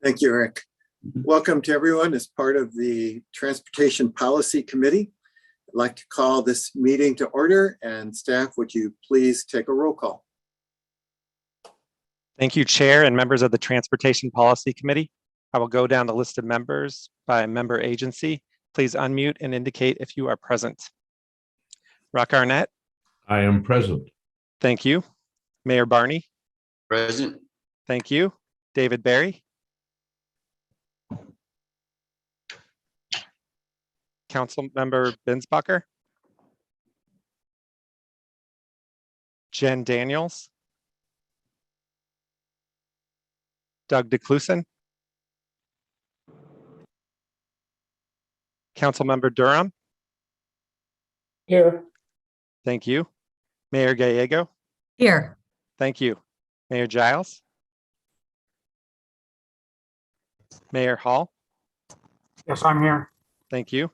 Thank you, Eric. Welcome to everyone as part of the Transportation Policy Committee. I'd like to call this meeting to order, and staff, would you please take a roll call? Thank you, Chair and members of the Transportation Policy Committee. I will go down the list of members by member agency. Please unmute and indicate if you are present. Rock Arnett. I am present. Thank you. Mayor Barney. Present. Thank you. David Barry. Council Member Binsbacher. Jen Daniels. Doug DeClusen. Councilmember Durham. Here. Thank you. Mayor Gallego. Here. Thank you. Mayor Giles. Mayor Hall. Yes, I'm here. Thank you.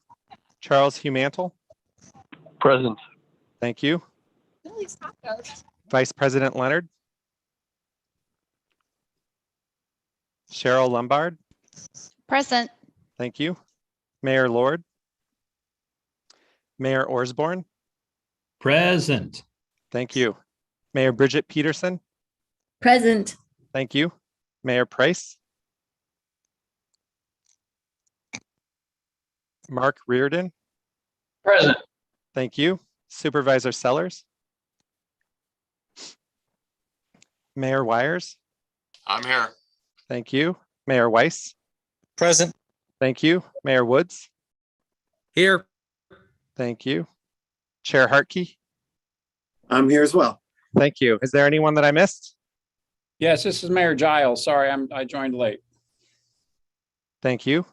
Charles Humantle. Present. Thank you. Vice President Leonard. Cheryl Lombard. Present. Thank you. Mayor Lord. Mayor Orsborn. Present. Thank you. Mayor Bridget Peterson. Present. Thank you. Mayor Price. Mark Reardon. Present. Thank you. Supervisor Sellers. Mayor Wires. I'm here. Thank you. Mayor Weiss. Present. Thank you. Mayor Woods. Here. Thank you. Chair Hartke. I'm here as well. Thank you. Is there anyone that I missed? Yes, this is Mayor Giles. Sorry, I joined late. Thank you.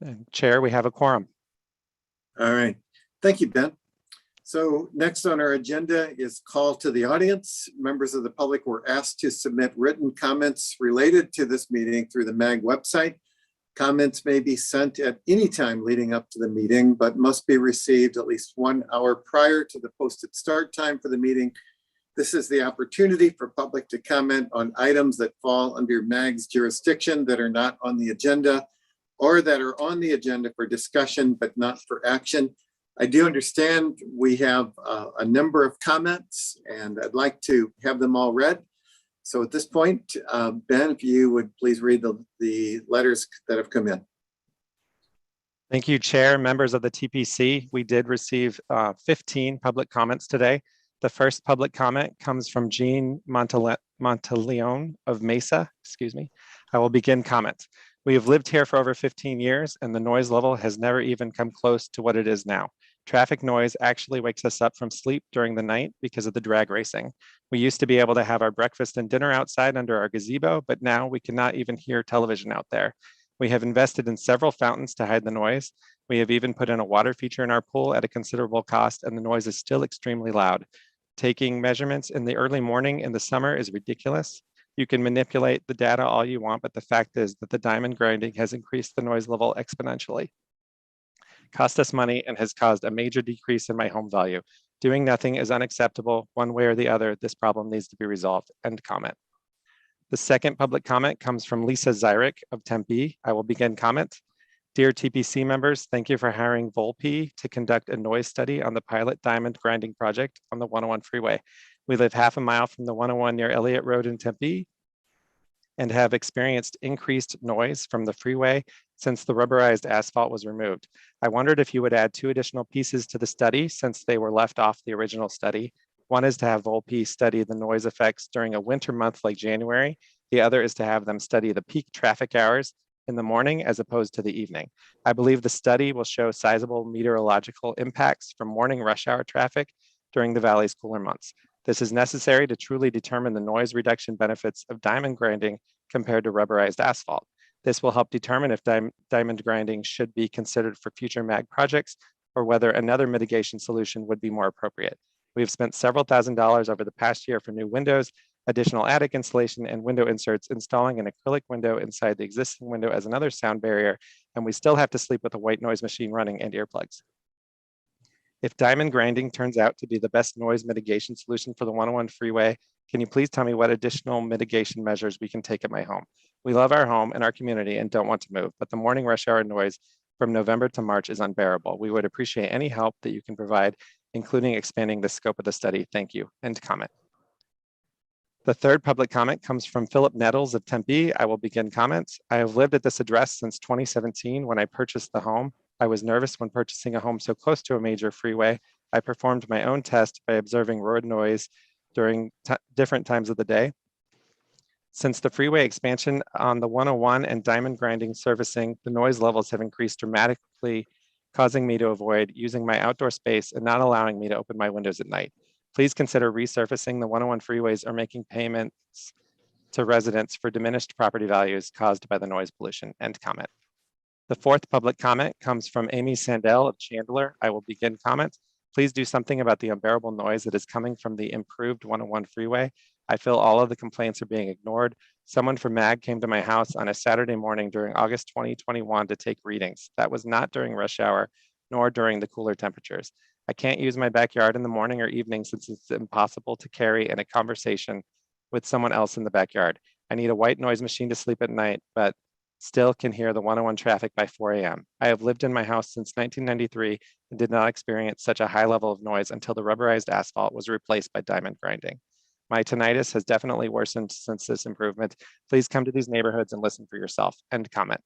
And Chair, we have a quorum. All right. Thank you, Ben. So next on our agenda is call to the audience. Members of the public were asked to submit written comments related to this meeting through the MAG website. Comments may be sent at any time leading up to the meeting, but must be received at least 1 hour prior to the posted start time for the meeting. This is the opportunity for public to comment on items that fall under MAG's jurisdiction that are not on the agenda or that are on the agenda for discussion, but not for action. I do understand we have a number of comments and I'd like to have them all read. So at this point, Ben, if you would please read the letters that have come in. Thank you, Chair, members of the TPC. We did receive 15 public comments today. The first public comment comes from Jean Monteleone of Mesa, excuse me. I will begin comment. We have lived here for over 15 years and the noise level has never even come close to what it is now. Traffic noise actually wakes us up from sleep during the night because of the drag racing. We used to be able to have our breakfast and dinner outside under our gazebo, but now we cannot even hear television out there. We have invested in several fountains to hide the noise. We have even put in a water feature in our pool at a considerable cost, and the noise is still extremely loud. Taking measurements in the early morning in the summer is ridiculous. You can manipulate the data all you want, but the fact is that the diamond grinding has increased the noise level exponentially. Cost us money and has caused a major decrease in my home value. Doing nothing is unacceptable. One way or the other, this problem needs to be resolved. End comment. The second public comment comes from Lisa Zyrick of Tempe. I will begin comment. Dear TPC members, thank you for hiring Volpe to conduct a noise study on the pilot diamond grinding project on the 101 freeway. We live half a mile from the 101 near Elliott Road in Tempe and have experienced increased noise from the freeway since the rubberized asphalt was removed. I wondered if you would add 2 additional pieces to the study since they were left off the original study. One is to have Volpe study the noise effects during a winter month like January. The other is to have them study the peak traffic hours in the morning as opposed to the evening. I believe the study will show sizable meteorological impacts from morning rush hour traffic during the valley's cooler months. This is necessary to truly determine the noise reduction benefits of diamond grinding compared to rubberized asphalt. This will help determine if diamond grinding should be considered for future MAG projects or whether another mitigation solution would be more appropriate. We've spent several $1,000s over the past year for new windows, additional attic insulation, and window inserts, installing an acrylic window inside the existing window as another sound barrier, and we still have to sleep with a white noise machine running and earplugs. If diamond grinding turns out to be the best noise mitigation solution for the 101 freeway Can you please tell me what additional mitigation measures we can take at my home? We love our home and our community and don't want to move, but the morning rush hour noise from November to March is unbearable. We would appreciate any help that you can provide, including expanding the scope of the study. Thank you. End comment. The third public comment comes from Philip Nettles of Tempe. I will begin comments. I have lived at this address since 2017 when I purchased the home. I was nervous when purchasing a home so close to a major freeway. I performed my own test by observing road noise during different times of the day. Since the freeway expansion on the 101 and diamond grinding servicing, the noise levels have increased dramatically, causing me to avoid using my outdoor space and not allowing me to open my windows at night. Please consider resurfacing the 101 freeways or making payments to residents for diminished property values caused by the noise pollution. End comment. The fourth public comment comes from Amy Sandell of Chandler. I will begin comment. Please do something about the unbearable noise that is coming from the improved 101 freeway. I feel all of the complaints are being ignored. Someone from MAG came to my house on a Saturday morning during August 2021 to take readings. That was not during rush hour, nor during the cooler temperatures. I can't use my backyard in the morning or evening since it's impossible to carry in a conversation with someone else in the backyard. I need a white noise machine to sleep at night, but still can hear the 101 traffic by 4 a.m. I have lived in my house since 1993 and did not experience such a high level of noise until the rubberized asphalt was replaced by diamond grinding. My tinnitus has definitely worsened since this improvement. Please come to these neighborhoods and listen for yourself. End comment.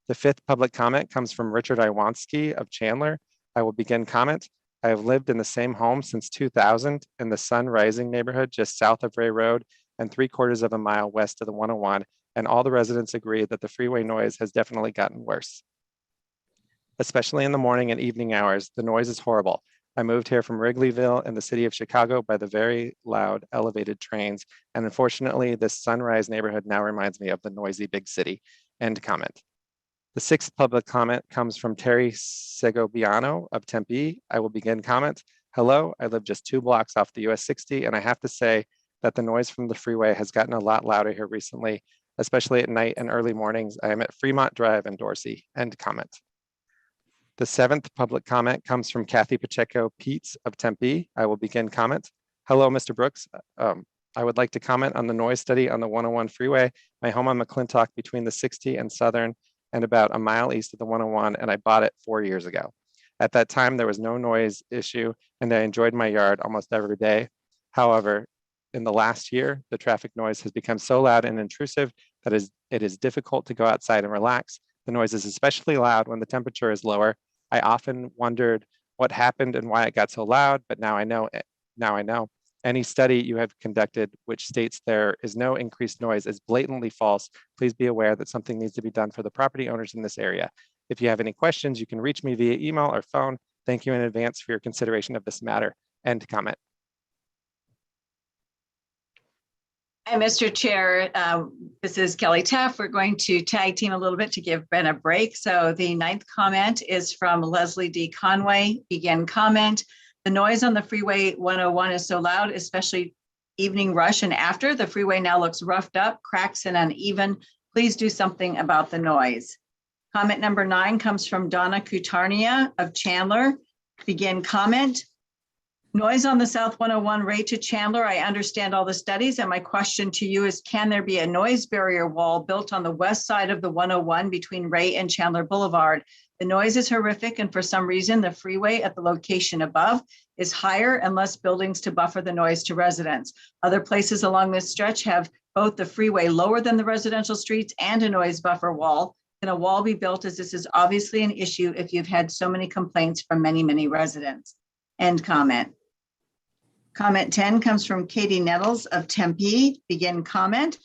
The fifth public comment comes from Richard Iwanski of Chandler. I will begin comment. I have lived in the same home since 2000 in the Sun Rising neighborhood just south of Ray Road and 3/4 of a mile west of the 101, and all the residents agree that the freeway noise has definitely gotten worse. Especially in the morning and evening hours, the noise is horrible. I moved here from Wrigleyville in the city of Chicago by the very loud elevated trains, and unfortunately, this Sunrise neighborhood now reminds me of the noisy big city. End comment. The sixth public comment comes from Terry Segobiano of Tempe. I will begin comment. Hello, I live just 2 blocks off the US 60, and I have to say that the noise from the freeway has gotten a lot louder here recently, especially at night and early mornings. I am at Fremont Drive in Dorsey. End comment. The seventh public comment comes from Kathy Pacheco Peets of Tempe. I will begin comment. Hello, Mr. Brooks. I would like to comment on the noise study on the 101 freeway. My home on McClintock between the 60 and Southern and about a mile east of the 101, and I bought it 4 years ago. At that time, there was no noise issue, and I enjoyed my yard almost every day. However, in the last year, the traffic noise has become so loud and intrusive that it is difficult to go outside and relax. The noise is especially loud when the temperature is lower. I often wondered what happened and why it got so loud, but now I know. Any study you have conducted which states there is no increased noise is blatantly false. Please be aware that something needs to be done for the property owners in this area. If you have any questions, you can reach me via email or phone. Thank you in advance for your consideration of this matter. End comment. Hi, Mr. Chair. This is Kelly Teff. We're going to tag team a little bit to give Ben a break. So the ninth comment is from Leslie D. Conway. Begin comment. The noise on the freeway 101 is so loud, especially evening rush and after. The freeway now looks roughed up, cracks and uneven. Please do something about the noise. Comment number 9 comes from Donna Kutarnia of Chandler. Begin comment. Noise on the South 101 Ray to Chandler. I understand all the studies, and my question to you is, can there be a noise barrier wall built on the west side of the 101 between Ray and Chandler Boulevard? The noise is horrific, and for some reason, the freeway at the location above is higher and less buildings to buffer the noise to residents. Other places along this stretch have both the freeway lower than the residential streets and a noise buffer wall. Can a wall be built, as this is obviously an issue if you've had so many complaints from many, many residents? End comment. Comment 10 comes from Katie Nettles of Tempe. Begin comment.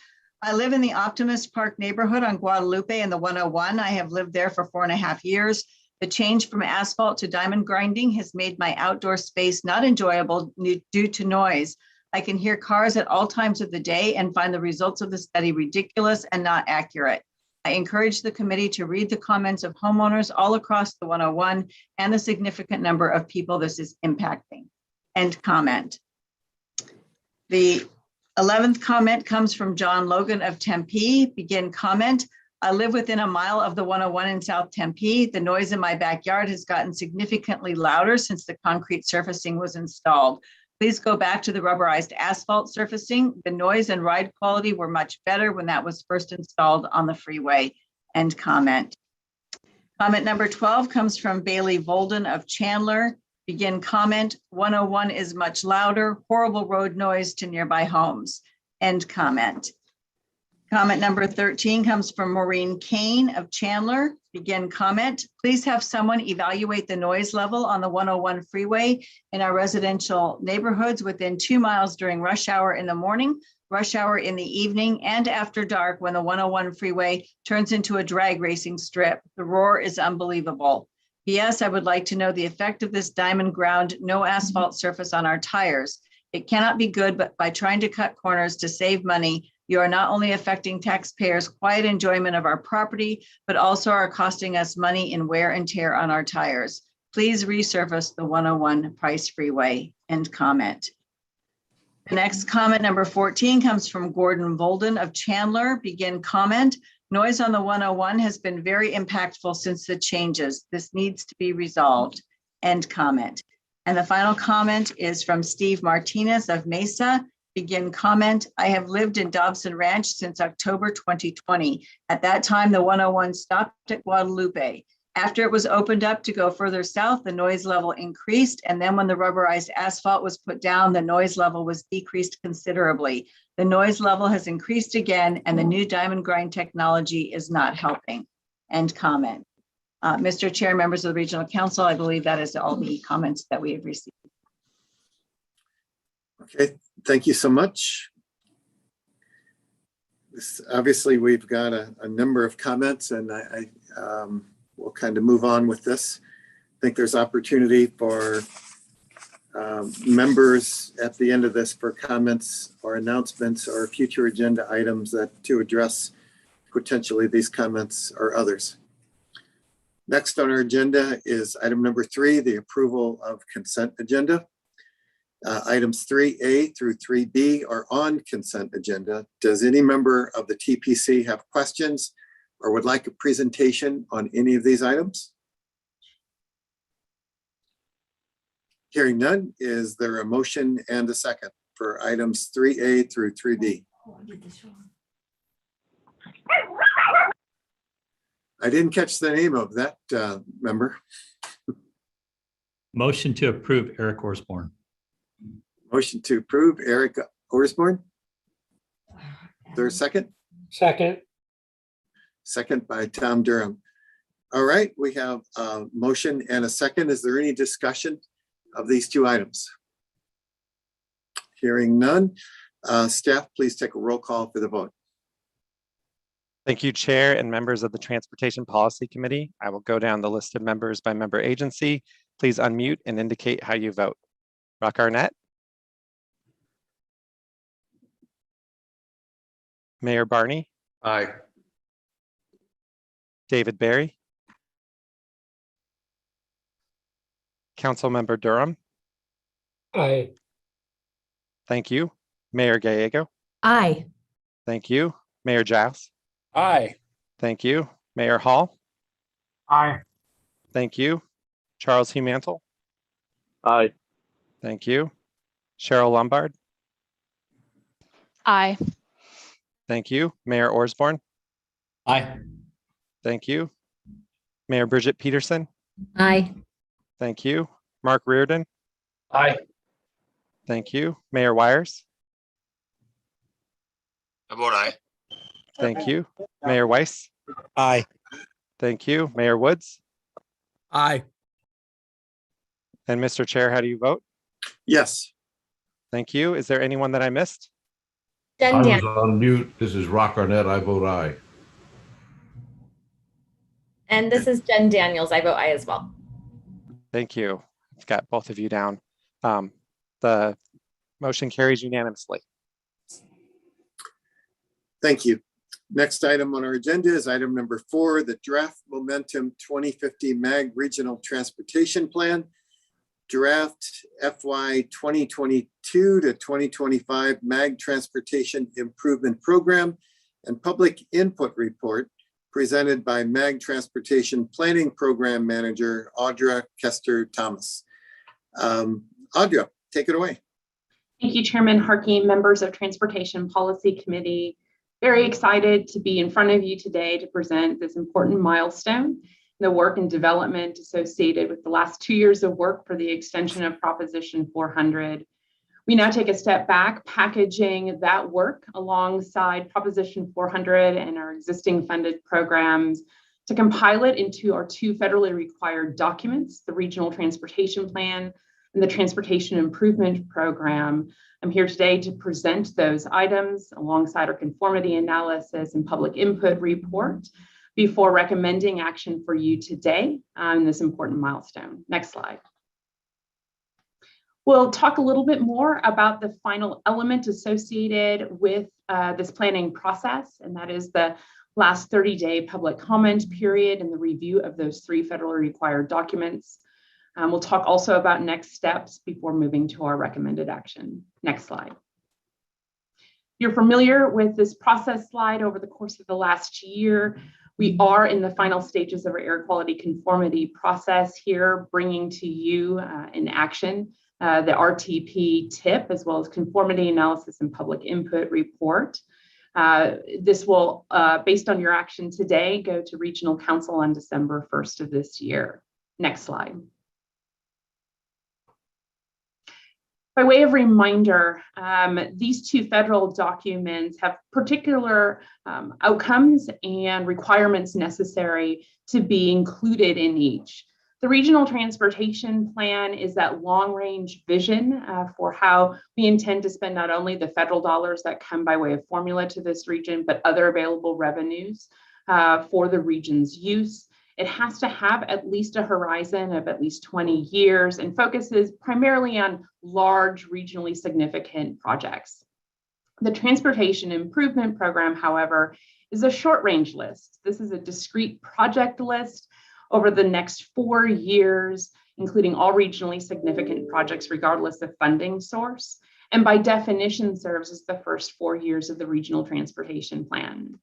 I live in the Optimist Park neighborhood on Guadalupe in the 101. I have lived there for 4.5 years. The change from asphalt to diamond grinding has made my outdoor space not enjoyable due to noise. I can hear cars at all times of the day and find the results of the study ridiculous and not accurate. I encourage the committee to read the comments of homeowners all across the 101 and the significant number of people this is impacting. End comment. The 11th comment comes from John Logan of Tempe. Begin comment. I live within a mile of the 101 in South Tempe. The noise in my backyard has gotten significantly louder since the concrete surfacing was installed. Please go back to the rubberized asphalt surfacing. The noise and ride quality were much better when that was first installed on the freeway. End comment. Comment number 12 comes from Bailey Volden of Chandler. Begin comment, 101 is much louder, horrible road noise to nearby homes. End comment. Comment number 13 comes from Maureen Kane of Chandler. Begin comment. Please have someone evaluate the noise level on the 101 freeway in our residential neighborhoods within 2 miles during rush hour in the morning, rush hour in the evening, and after dark when the 101 freeway turns into a drag racing strip. The roar is unbelievable. P.S. I would like to know the effect of this diamond ground, no asphalt surface on our tires. It cannot be good, but by trying to cut corners to save money, you are not only affecting taxpayers' quiet enjoyment of our property, but also are costing us money in wear and tear on our tires. Please resurface the 101 Price Freeway. End comment. The next comment, number 14, comes from Gordon Volden of Chandler. Begin comment. Noise on the 101 has been very impactful since the changes. This needs to be resolved. End comment. And the final comment is from Steve Martinez of Mesa. Begin comment. I have lived in Dobson Ranch since October 2020. At that time, the 101 stopped at Guadalupe. After it was opened up to go further south, the noise level increased. And then when the rubberized asphalt was put down, the noise level was decreased considerably. The noise level has increased again, and the new diamond grind technology is not helping. End comment. Mr. Chair, members of the Regional Council, I believe that is all the comments that we have received. Okay, thank you so much. Obviously, we've got a number of comments, and I we'll kind of move on with this. I think there's opportunity for members at the end of this for comments or announcements or future agenda items that to address potentially these comments or others. Next on our agenda is item number 3, the approval of consent agenda. Items 3A through 3B are on consent agenda. Does any member of the TPC have questions or would like a presentation on any of these items? Hearing none, is there a motion and a second for items 3A through 3B? I didn't catch the name of that member. Motion to approve, Eric Osborne. Motion to approve, Eric Osborne. Is there a second? Second. Second by Tom Durham. All right, we have a motion and a second. Is there any discussion of these two items? Hearing none. Staff, please take a roll call for the vote. Thank you, Chair and members of the Transportation Policy Committee. I will go down the list of members by member agency. Please unmute and indicate how you vote. Rock Arnett. Mayor Barney. Aye. David Barry. Councilmember Durham. Aye. Thank you. Mayor Gallego. Aye. Thank you. Mayor Giles. Aye. Thank you. Mayor Hall. Aye. Thank you. Charles Humantle. Aye. Thank you. Cheryl Lombard. Aye. Thank you. Mayor Osborne. Aye. Thank you. Mayor Bridget Peterson. Aye. Thank you. Mark Reardon. Aye. Thank you. Mayor Wires. I vote aye. Thank you. Mayor Weiss. Aye. Thank you. Mayor Woods. Aye. And Mr. Chair, how do you vote? Yes. Thank you. Is there anyone that I missed? Jen I was Dan, on mute. This is Rock Arnett. I vote aye. and this is Jen Daniels. I vote aye as well. Thank you. I've got both of you down. The motion carries unanimously. Thank you. Next item on our agenda is item number 4, the Draft Momentum 2050 MAG Regional Transportation Plan, Draft FY 2022 to 2025 MAG Transportation Improvement Program, and Public Input Report presented by MAG Transportation Planning Program Manager, Audra Kester Thomas. Audra, take it away. Thank you, Chairman Harkey, members of Transportation Policy Committee. Very excited to be in front of you today to present this important milestone in the work and development associated with the last 2 years of work for the extension of Proposition 400. We now take a step back, packaging that work alongside Proposition 400 and our existing funded programs to compile it into our 2 federally required documents, the Regional Transportation Plan and the Transportation Improvement Program. I'm here today to present those items alongside our conformity analysis and public input report before recommending action for you today on this important milestone. Next slide. We'll talk a little bit more about the final element associated with this planning process, and that is the last 30-day public comment period and the review of those 3 federally required documents. We'll talk also about next steps before moving to our recommended action. Next slide. You're familiar with this process slide. Over the course of the last year, we are in the final stages of our air quality conformity process here, bringing to you in action the RTP tip, as well as conformity analysis and public input report. This will, based on your action today, go to Regional Council on December 1st of this year. Next slide. By way of reminder, these 2 federal documents have particular outcomes and requirements necessary to be included in each. The Regional Transportation Plan is that long-range vision for how we intend to spend not only the federal dollars that come by way of formula to this region, but other available revenues for the region's use. It has to have at least a horizon of at least 20 years and focuses primarily on large regionally significant projects. The Transportation Improvement Program, however, is a short-range list. This is a discrete project list over the next 4 years, including all regionally significant projects, regardless of funding source, and by definition serves as the first 4 years of the Regional Transportation Plan.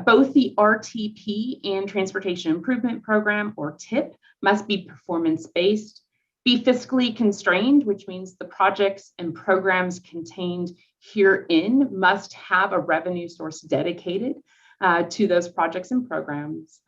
Both the RTP and Transportation Improvement Program, or TIP, must be performance-based, be fiscally constrained, which means the projects and programs contained herein must have a revenue source dedicated to those projects and programs.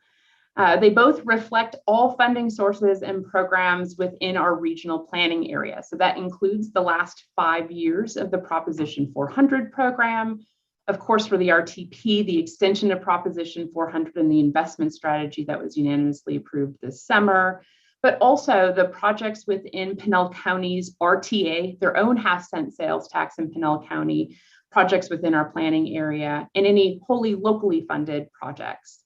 They both reflect all funding sources and programs within our regional planning area. So that includes the last 5 years of the Proposition 400 program. Of course, for the RTP, the extension of Proposition 400 and the investment strategy that was unanimously approved this summer, but also the projects within Pinal County's RTA, their own half-cent sales tax in Pinal County, projects within our planning area, and any wholly locally funded projects.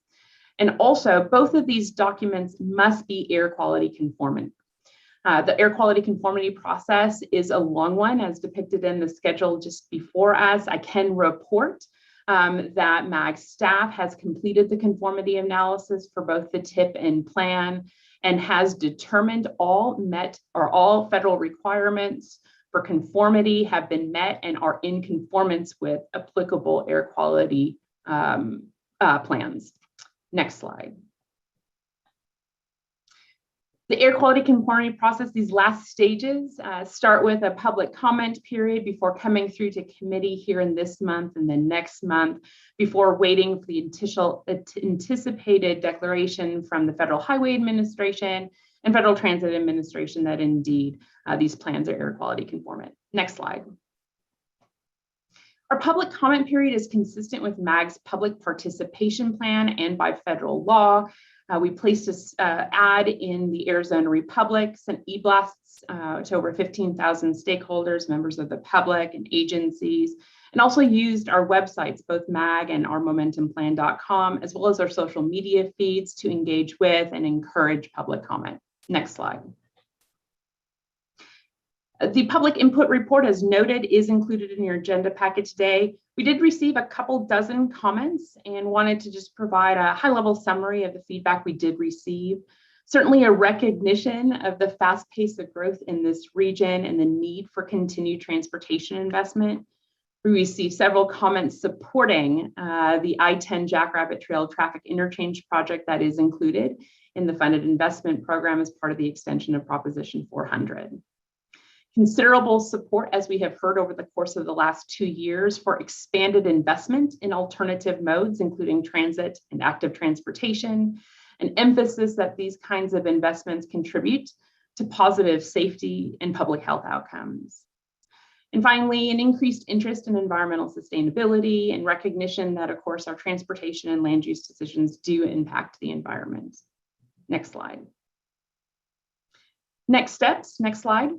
And also, both of these documents must be air quality conformant. The air quality conformity process is a long one, as depicted in the schedule just before us. I can report that MAG staff has completed the conformity analysis for both the TIP and plan and has determined all federal requirements for conformity have been met and are in conformance with applicable air quality plans. Next slide. The air quality conformity process, these last stages start with a public comment period before coming through to committee here in this month and then next month, before waiting for the anticipated declaration from the Federal Highway Administration and Federal Transit Administration that indeed these plans are air quality conformant. Next slide. Our public comment period is consistent with MAG's public participation plan and by federal law. We placed this ad in the Arizona Republic, sent e-blasts to over 15,000 stakeholders, members of the public and agencies, and also used our websites, both MAG and our momentumplan.com, as well as our social media feeds to engage with and encourage public comment. Next slide. The public input report, as noted, is included in your agenda packet today. We did receive a couple dozen comments and wanted to just provide a high-level summary of the feedback we did receive. Certainly a recognition of the fast pace of growth in this region and the need for continued transportation investment. We received several comments supporting the I-10 Jackrabbit Trail traffic interchange project that is included in the funded investment program as part of the extension of Proposition 400. Considerable support, as we have heard over the course of the last 2 years, for expanded investment in alternative modes, including transit and active transportation, an emphasis that these kinds of investments contribute to positive safety and public health outcomes. And finally, an increased interest in environmental sustainability and recognition that, of course, our transportation and land use decisions do impact the environment. Next slide. Next steps, next slide.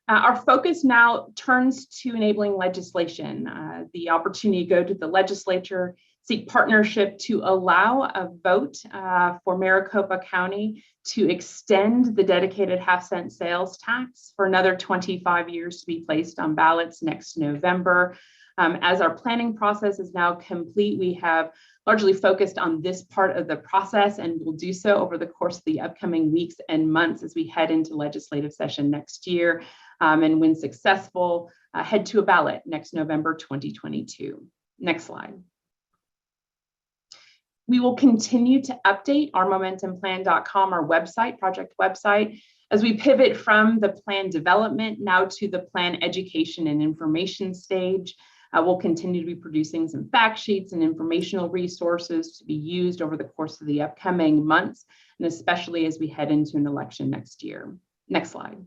Our focus now turns to enabling legislation, the opportunity to go to the legislature, seek partnership to allow a vote for Maricopa County to extend the dedicated half-cent sales tax for another 25 years to be placed on ballots next November. As our planning process is now complete, we have largely focused on this part of the process and will do so over the course of the upcoming weeks and months as we head into legislative session next year. And when successful, head to a ballot next November 2022. Next slide. We will continue to update our momentumplan.com, our website, project website, as we pivot from the plan development now to the plan education and information stage. We'll continue to be producing some fact sheets and informational resources to be used over the course of the upcoming months, and especially as we head into an election next year. Next slide.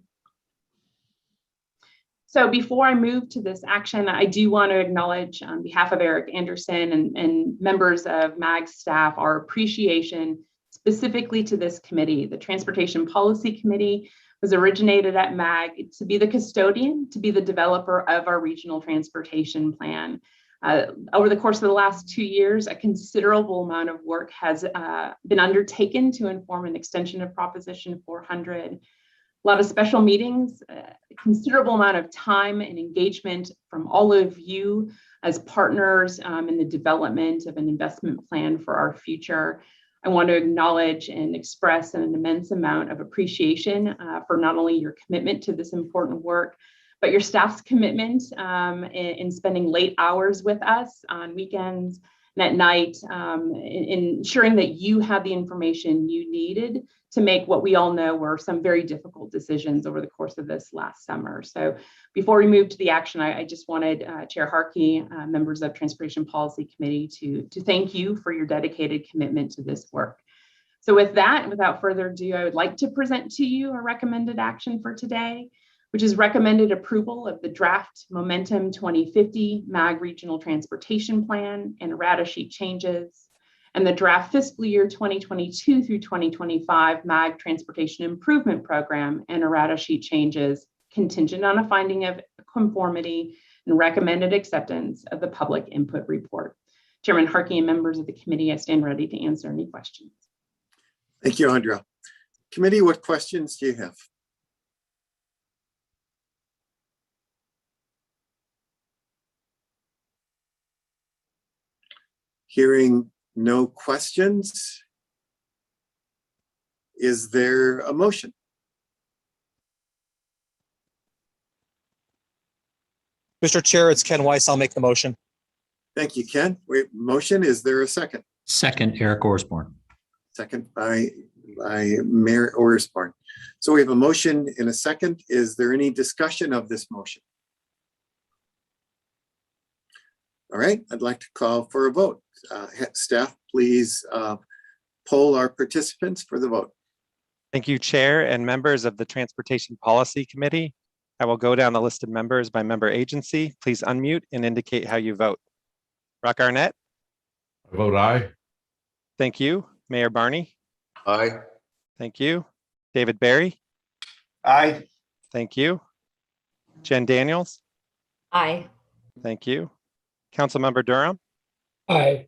So before I move to this action, I do want to acknowledge on behalf of Eric Anderson and members of MAG staff, our appreciation specifically to this committee. The Transportation Policy Committee was originated at MAG to be the custodian, to be the developer of our regional transportation plan. Over the course of the last 2 years, a considerable amount of work has been undertaken to inform an extension of Proposition 400. A lot of special meetings, a considerable amount of time and engagement from all of you as partners in the development of an investment plan for our future. I want to acknowledge and express an immense amount of appreciation for not only your commitment to this important work, but your staff's commitment in spending late hours with us on weekends and at night, in ensuring that you have the information you needed to make what we all know were some very difficult decisions over the course of this last summer. So before we move to the action, I just wanted Chair Harkey, members of Transportation Policy Committee to thank you for your dedicated commitment to this work. So with that, without further ado, I would like to present to you a recommended action for today, which is recommended approval of the draft Momentum 2050 MAG Regional Transportation Plan and errata sheet changes, and the draft fiscal year 2022 through 2025 MAG Transportation Improvement Program and errata sheet changes, contingent on a finding of conformity and recommended acceptance of the public input report. Chairman Harkey and members of the committee, I stand ready to answer any questions. Thank you, Andrea. Committee, what questions do you have? Hearing no questions, is there a motion? Mr. Chair, it's Ken Weiss. I'll make the motion. Thank you, Ken. Wait, motion, is there a second? Second, Eric Osborne. Second by Mayor Osborne. So we have a motion and a second. Is there any discussion of this motion? All right, I'd like to call for a vote. Staff, please poll our participants for the vote. Thank you, Chair and members of the Transportation Policy Committee. I will go down the list of members by member agency. Please unmute and indicate how you vote. Rock Arnett. I vote aye. Thank you. Mayor Barney. Aye. Thank you. David Barry. Aye. Thank you. Jen Daniels. Aye. Thank you. Councilmember Durham. Aye.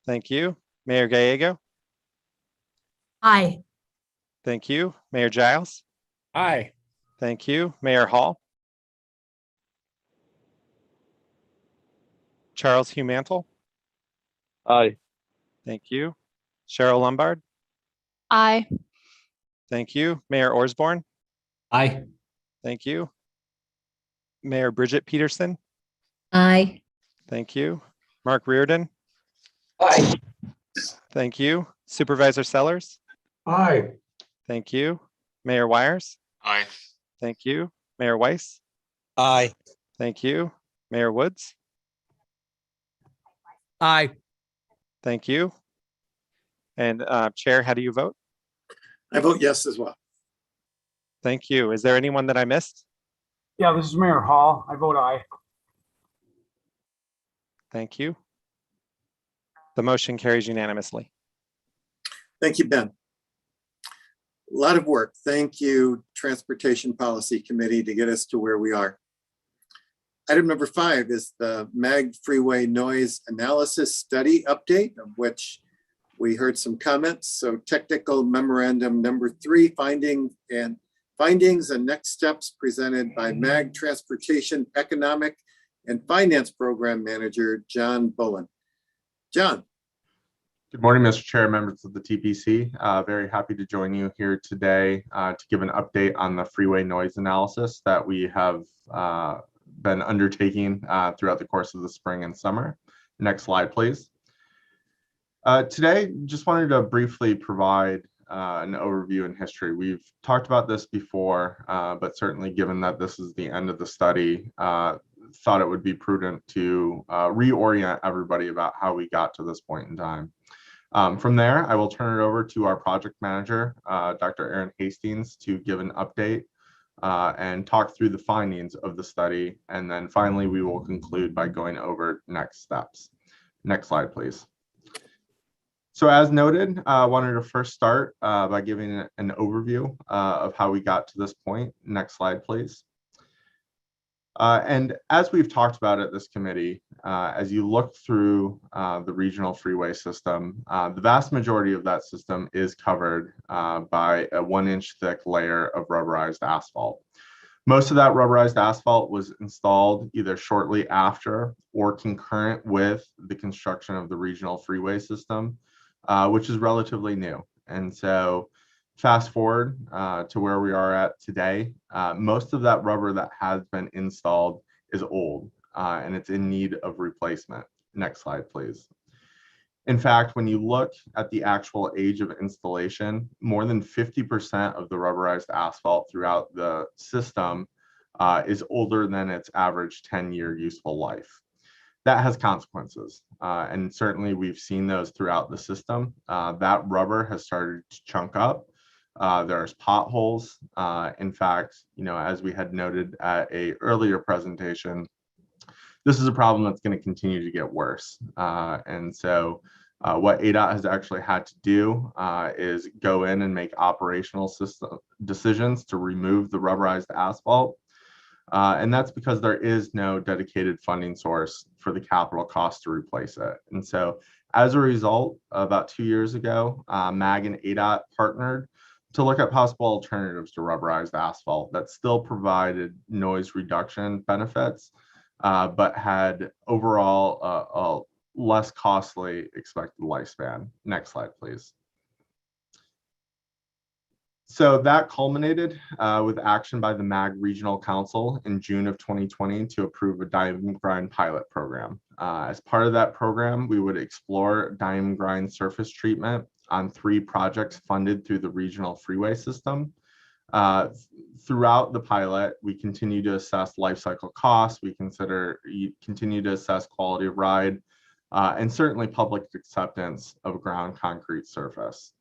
Thank you. Mayor Gallego. Aye. Thank you. Mayor Giles. Aye. Thank you. Mayor Hall. Charles Hugh Mantle. Aye. Thank you. Cheryl Lombard. Aye. Thank you. Mayor Osborne. Aye. Thank you. Mayor Bridget Peterson. Aye. Thank you. Mark Reardon. Aye. Thank you. Supervisor Sellers. Aye. Thank you. Mayor Wires. Aye. Thank you. Mayor Weiss. Aye. Thank you. Mayor Woods. Aye. Thank you. And Chair, how do you vote? I vote yes as well. Thank you. Is there anyone that I missed? Yeah, this is Mayor Hall. I vote aye. Thank you. The motion carries unanimously. Thank you, Ben. A lot of work. Thank you, Transportation Policy Committee, to get us to where we are. Item number 5 is the MAG freeway noise analysis study update, of which we heard some comments. So technical memorandum number 3, findings and next steps presented by MAG Transportation Economic and Finance Program Manager, John Bullen. John. Good morning, Mr. Chair, members of the TPC. Very happy to join you here today to give an update on the freeway noise analysis that we have been undertaking throughout the course of the spring and summer. Next slide, please. Today, just wanted to briefly provide an overview in history. We've talked about this before, but certainly given that this is the end of the study, thought it would be prudent to reorient everybody about how we got to this point in time. From there, I will turn it over to our project manager, Dr. Aaron Hastings, to give an update and talk through the findings of the study. And then finally, we will conclude by going over next steps. Next slide, please. So as noted, I wanted to first start by giving an overview of how we got to this point. Next slide, please. And as we've talked about at this committee, as you look through the regional freeway system, the vast majority of that system is covered by a 1-inch thick layer of rubberized asphalt. Most of that rubberized asphalt was installed either shortly after or concurrent with the construction of the regional freeway system, which is relatively new. And so fast forward to where we are at today, most of that rubber that has been installed is old and it's in need of replacement. Next slide, please. In fact, when you look at the actual age of installation, more than 50% of the rubberized asphalt throughout the system is older than its average 10-year useful life. That has consequences, and certainly we've seen those throughout the system. That rubber has started to chunk up. There's potholes. In fact, as we had noted at an earlier presentation, this is a problem that's going to continue to get worse. And so what ADOT has actually had to do is go in and make operational system decisions to remove the rubberized asphalt. And that's because there is no dedicated funding source for the capital cost to replace it. And so as a result, about 2 years ago, MAG and ADOT partnered to look at possible alternatives to rubberized asphalt that still provided noise reduction benefits, but had overall a less costly expected lifespan. Next slide, please. So that culminated with action by the MAG Regional Council in June of 2020 to approve a diamond grind pilot program. As part of that program, we would explore diamond grind surface treatment on 3 projects funded through the regional freeway system. Throughout the pilot, we continue to assess life cycle costs. We continue to assess quality of ride and certainly public acceptance of ground concrete surface.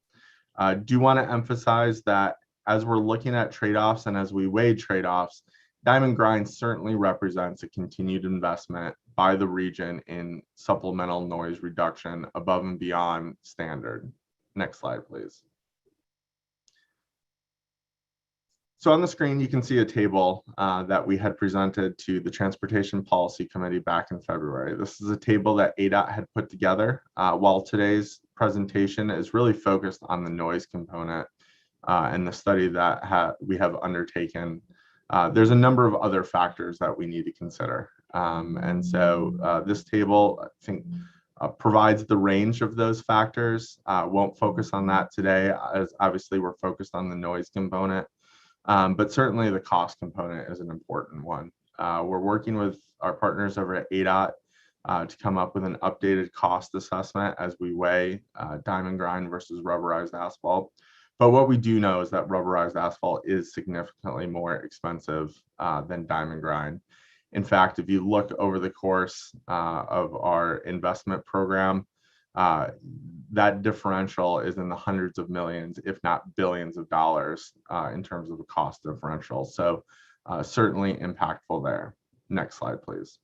I do want to emphasize that as we're looking at trade-offs and as we weigh trade-offs, diamond grind certainly represents a continued investment by the region in supplemental noise reduction above and beyond standard. Next slide, please. So on the screen, you can see a table that we had presented to the Transportation Policy Committee back in February. This is a table that ADOT had put together, while today's presentation is really focused on the noise component and the study that we have undertaken. There's a number of other factors that we need to consider. And so this table, I think, provides the range of those factors. Won't focus on that today, as obviously we're focused on the noise component. But certainly the cost component is an important one. We're working with our partners over at ADOT to come up with an updated cost assessment as we weigh diamond grind versus rubberized asphalt. But what we do know is that rubberized asphalt is significantly more expensive than diamond grind. In fact, if you look over the course of our investment program, that differential is in the hundreds of millions, if not billions of dollars in terms of the cost differential. So certainly impactful there. Next slide, please.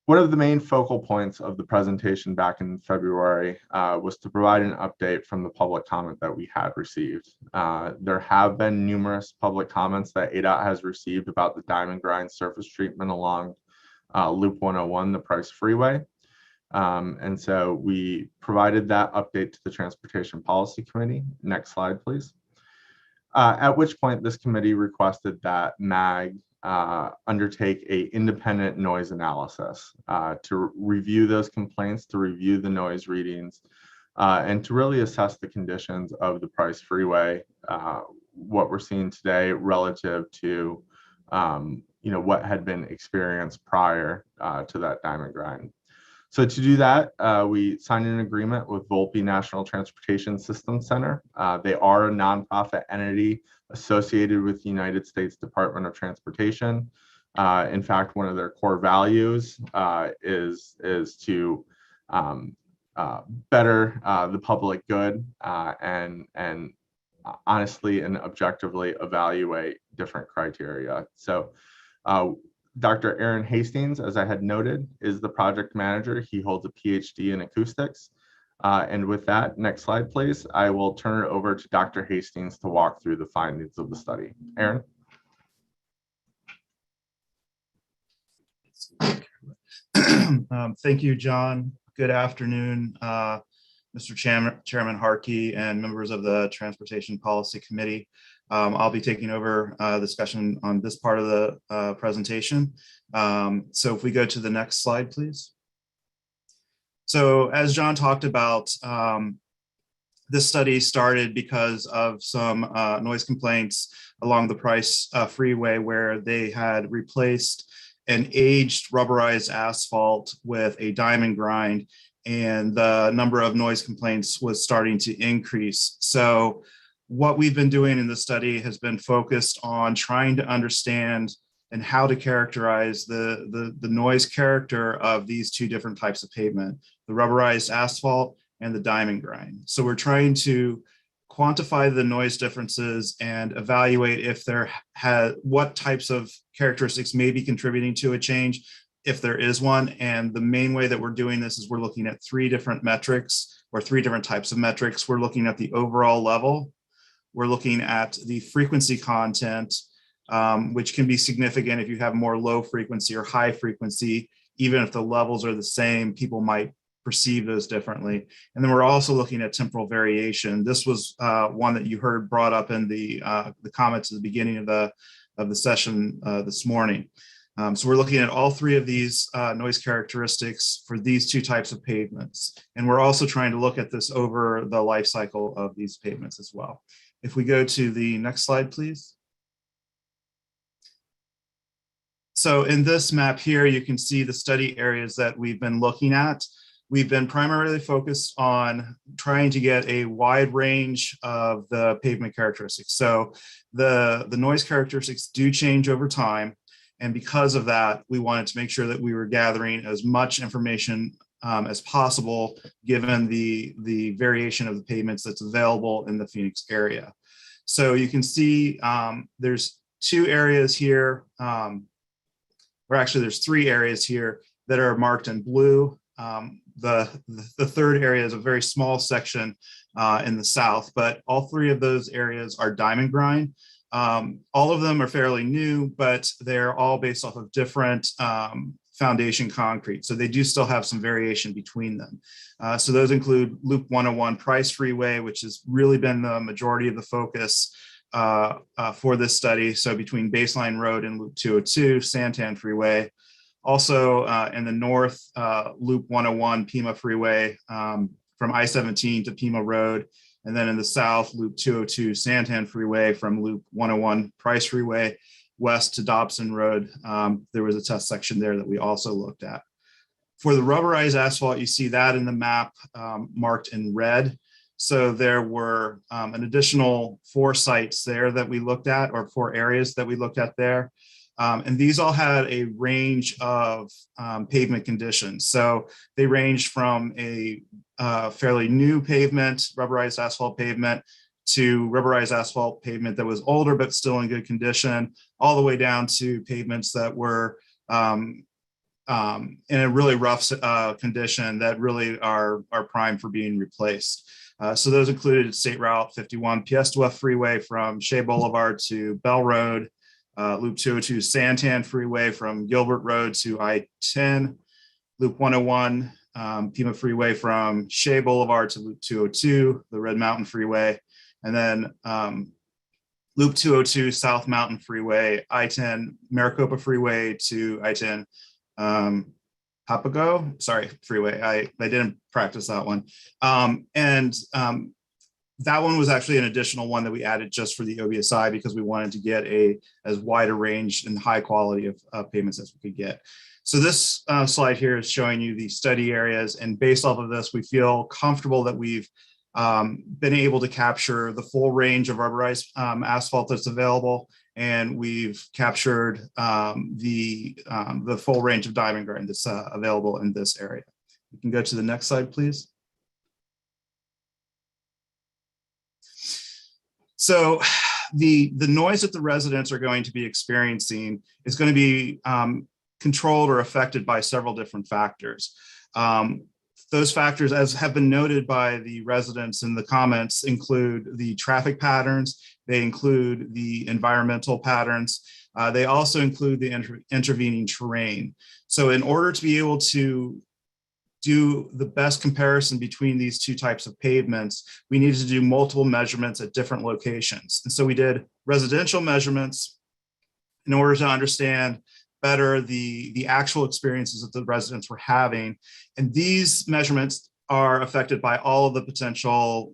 One of the main focal points of the presentation back in February was to provide an update from the public comment that we had received. There have been numerous public comments that ADOT has received about the diamond grind surface treatment along Loop 101, the Price Freeway. And so we provided that update to the Transportation Policy Committee. Next slide, please. At which point this committee requested that MAG undertake an independent noise analysis to review those complaints, to review the noise readings, and to really assess the conditions of the Price Freeway, what we're seeing today relative to what had been experienced prior to that diamond grind. So to do that, we signed an agreement with Volpe National Transportation System Center. They are a nonprofit entity associated with the United States Department of Transportation. In fact, one of their core values is to better the public good and honestly and objectively evaluate different criteria. So Dr. Aaron Hastings, as I had noted, is the project manager. He holds a PhD in acoustics. And with that, next slide, please. I will turn it over to Dr. Hastings to walk through the findings of the study. Aaron? Thank you, John. Good afternoon, Mr. Chairman Harkey and members of the Transportation Policy Committee. I'll be taking over discussion on this part of the presentation. So if we go to the next slide, please. So as John talked about, this study started because of some noise complaints along the Price Freeway, where they had replaced an aged rubberized asphalt with a diamond grind, and the number of noise complaints was starting to increase. So what we've been doing in the study has been focused on trying to understand and how to characterize the noise character of these two different types of pavement, the rubberized asphalt and the diamond grind. So we're trying to quantify the noise differences and evaluate if what types of characteristics may be contributing to a change, if there is one. And the main way that we're doing this is we're looking at three different metrics, or three different types of metrics. We're looking at the overall level. We're looking at the frequency content, which can be significant if you have more low frequency or high frequency. Even if the levels are the same, people might perceive those differently. And then we're also looking at temporal variation. This was one that you heard brought up in the comments at the beginning of the session this morning. So we're looking at all three of these noise characteristics for these two types of pavements. And we're also trying to look at this over the life cycle of these pavements as well. If we go to the next slide, please. So in this map here, you can see the study areas that we've been looking at. We've been primarily focused on trying to get a wide range of the pavement characteristics. So the noise characteristics do change over time. And because of that, we wanted to make sure that we were gathering as much information as possible, given the variation of the pavements that's available in the Phoenix area. So you can see there's two areas here, or actually there's three areas here that are marked in blue. The third area is a very small section in the south, but all three of those areas are diamond grind. All of them are fairly new, but they're all based off of different foundation concrete. So they do still have some variation between them. So those include Loop 101 Price Freeway, which has really been the majority of the focus for this study. So between Baseline Road and Loop 202, Santan Freeway. Also in the north, Loop 101 Pima Freeway from I-17 to Pima Road. And then in the south, Loop 202 Santan Freeway from Loop 101 Price Freeway west to Dobson Road. There was a test section there that we also looked at. For the rubberized asphalt, you see that in the map marked in red. So there were an additional 4 sites there that we looked at, or 4 areas that we looked at there. And these all had a range of pavement conditions. So they ranged from a fairly new pavement, rubberized asphalt pavement, to rubberized asphalt pavement that was older but still in good condition, all the way down to pavements that were in a really rough condition that really are primed for being replaced. So those included State Route 51 Piestewa Freeway from Shea Boulevard to Bell Road, Loop 202 Santan Freeway from Gilbert Road to I-10, Loop 101 Pima Freeway from Shea Boulevard to Loop 202, the Red Mountain Freeway, and then Loop 202 South Mountain Freeway, I-10 Maricopa Freeway to I-10 Papago, sorry, Freeway. I didn't practice that one. That one was actually an additional one that we added just for the OBSI because we wanted to get as wide a range and high quality of pavements as we could get. So this slide here is showing you the study areas, and based off of this, we feel comfortable that we've been able to capture the full range of rubberized asphalt that's available, and we've captured the full range of diamond grind that's available in this area. We can go to the next slide, please. So the noise that the residents are going to be experiencing is going to be controlled or affected by several different factors. Those factors, as have been noted by the residents in the comments, include the traffic patterns, they include the environmental patterns, they also include the intervening terrain. So in order to be able to do the best comparison between these 2 types of pavements, we needed to do multiple measurements at different locations. And so we did residential measurements in order to understand better the actual experiences that the residents were having. And these measurements are affected by all of the potential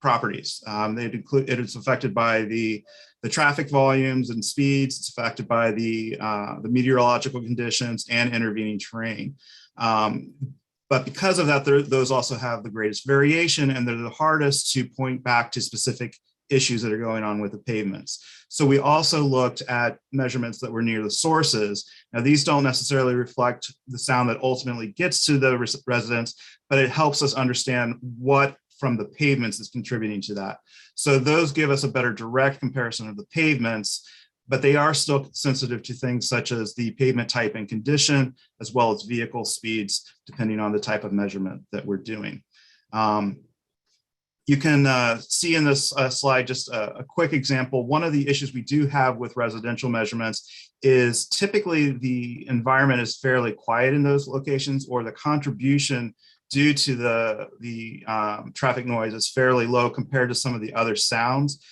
properties. It is affected by the traffic volumes and speeds. It's affected by the meteorological conditions and intervening terrain. But because of that, those also have the greatest variation, and they're the hardest to point back to specific issues that are going on with the pavements. So we also looked at measurements that were near the sources. Now, these don't necessarily reflect the sound that ultimately gets to the residents, but it helps us understand what from the pavements is contributing to that. So those give us a better direct comparison of the pavements, but they are still sensitive to things such as the pavement type and condition, as well as vehicle speeds, depending on the type of measurement that we're doing. You can see in this slide just a quick example. One of the issues we do have with residential measurements is typically the environment is fairly quiet in those locations, or the contribution due to the traffic noise is fairly low compared to some of the other sounds.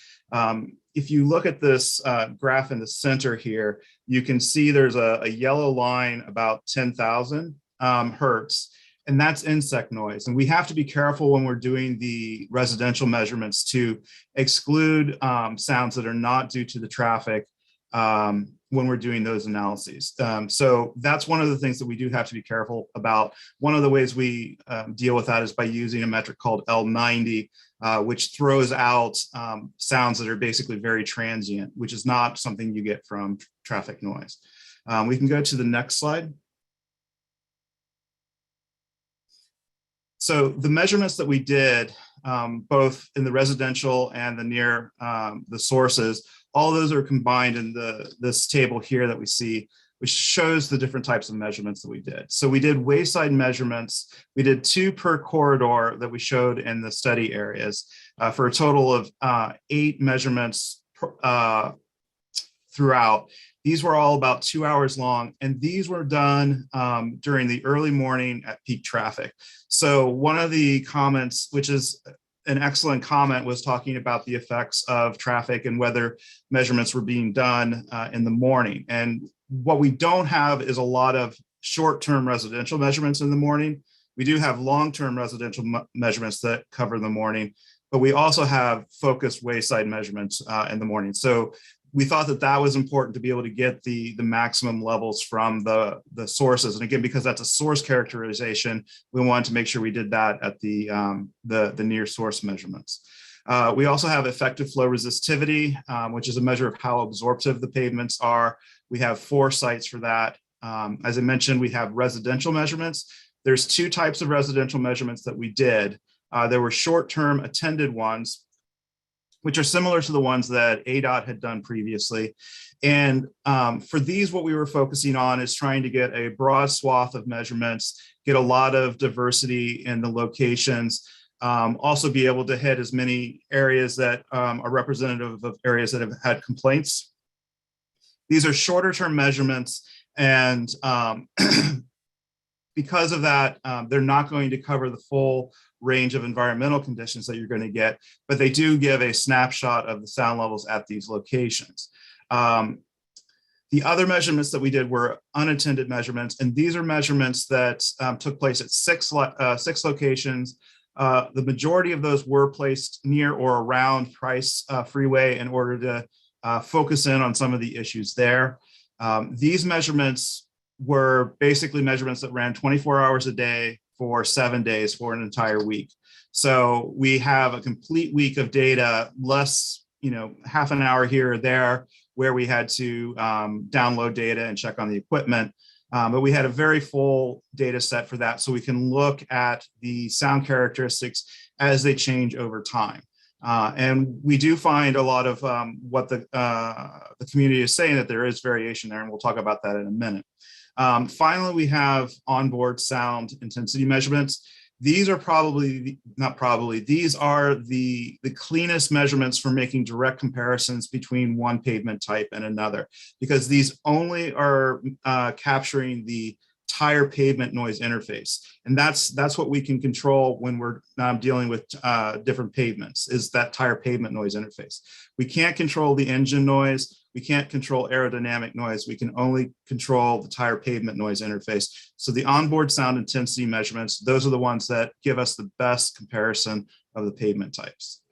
If you look at this graph in the center here, you can see there's a yellow line about 10,000 hertz, and that's insect noise. And we have to be careful when we're doing the residential measurements to exclude sounds that are not due to the traffic when we're doing those analyses. So that's one of the things that we do have to be careful about. One of the ways we deal with that is by using a metric called L90, which throws out sounds that are basically very transient, which is not something you get from traffic noise. We can go to the next slide. So the measurements that we did, both in the residential and the near the sources, all those are combined in this table here that we see, which shows the different types of measurements that we did. So we did wayside measurements. We did 2 per corridor that we showed in the study areas for a total of 8 measurements throughout. These were all about 2 hours long, and these were done during the early morning at peak traffic. So one of the comments, which is an excellent comment, was talking about the effects of traffic and whether measurements were being done in the morning. And what we don't have is a lot of short-term residential measurements in the morning. We do have long-term residential measurements that cover the morning, but we also have focused wayside measurements in the morning. So we thought that that was important to be able to get the maximum levels from the sources. And again, because that's a source characterization, we wanted to make sure we did that at the near source measurements. We also have effective flow resistivity, which is a measure of how absorptive the pavements are. We have 4 sites for that. As I mentioned, we have residential measurements. There's 2 types of residential measurements that we did. There were short-term attended ones, which are similar to the ones that ADOT had done previously. And for these, what we were focusing on is trying to get a broad swath of measurements, get a lot of diversity in the locations, also be able to hit as many areas that are representative of areas that have had complaints. These are shorter term measurements, and because of that, they're not going to cover the full range of environmental conditions that you're going to get, but they do give a snapshot of the sound levels at these locations. The other measurements that we did were unattended measurements, and these are measurements that took place at 6 locations. The majority of those were placed near or around Price Freeway in order to focus in on some of the issues there. These measurements were basically measurements that ran 24 hours a day for 7 days for an entire week. So we have a complete week of data, less, half an hour here or there where we had to download data and check on the equipment. But we had a very full data set for that, so we can look at the sound characteristics as they change over time. And we do find a lot of what the community is saying, that there is variation there, and we'll talk about that in a minute. Finally, we have onboard sound intensity measurements. These are these are the cleanest measurements for making direct comparisons between one pavement type and another, because these only are capturing the tire pavement noise interface. And that's what we can control when we're dealing with different pavements, is that tire pavement noise interface. We can't control the engine noise. We can't control aerodynamic noise. We can only control the tire pavement noise interface. So the onboard sound intensity measurements, those are the ones that give us the best comparison of the pavement types.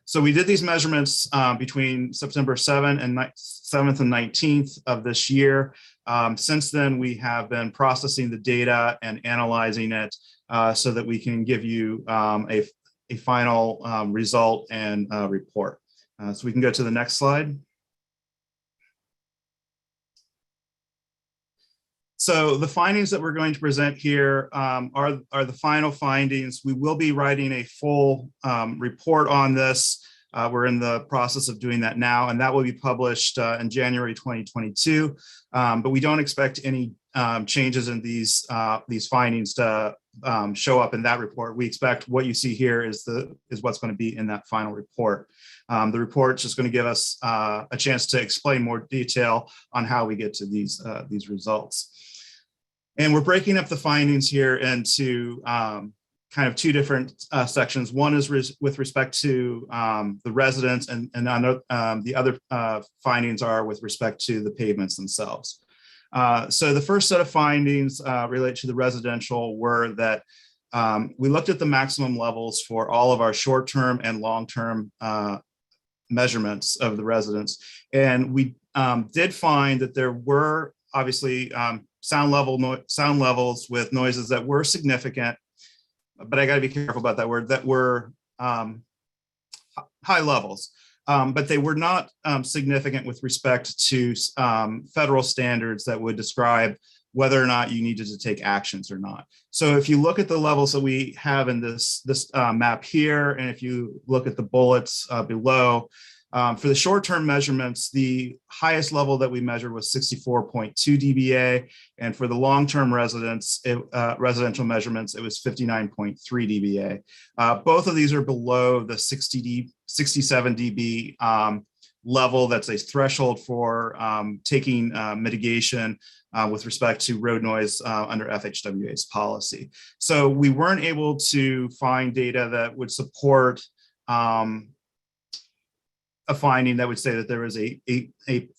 So we did these measurements between September 7th and 19th of this year. Since then, we have been processing the data and analyzing it so that we can give you a final result and report. So we can go to the next slide. So the findings that we're going to present here are the final findings. We will be writing a full report on this. We're in the process of doing that now, and that will be published in January 2022. But we don't expect any changes in these findings to show up in that report. We expect what you see here is what's going to be in that final report. The report is just going to give us a chance to explain more detail on how we get to these results. And we're breaking up the findings here into kind of 2 different sections. One is with respect to the residents, and the other findings are with respect to the pavements themselves. So the first set of findings related to the residential were that we looked at the maximum levels for all of our short-term and long-term measurements of the residents. And we did find that there were obviously sound levels with noises that were significant, but I got to be careful about that word, that were high levels, but they were not significant with respect to federal standards that would describe whether or not you needed to take actions or not. So if you look at the levels that we have in this map here, and if you look at the bullets below, for the short-term measurements, the highest level that we measured was 64.2 dBA, and for the long-term residential measurements, it was 59.3 dBA. Both of these are below the 67 dB level. That's a threshold for taking mitigation with respect to road noise under FHWA's policy. So we weren't able to find data that would support a finding that would say that there was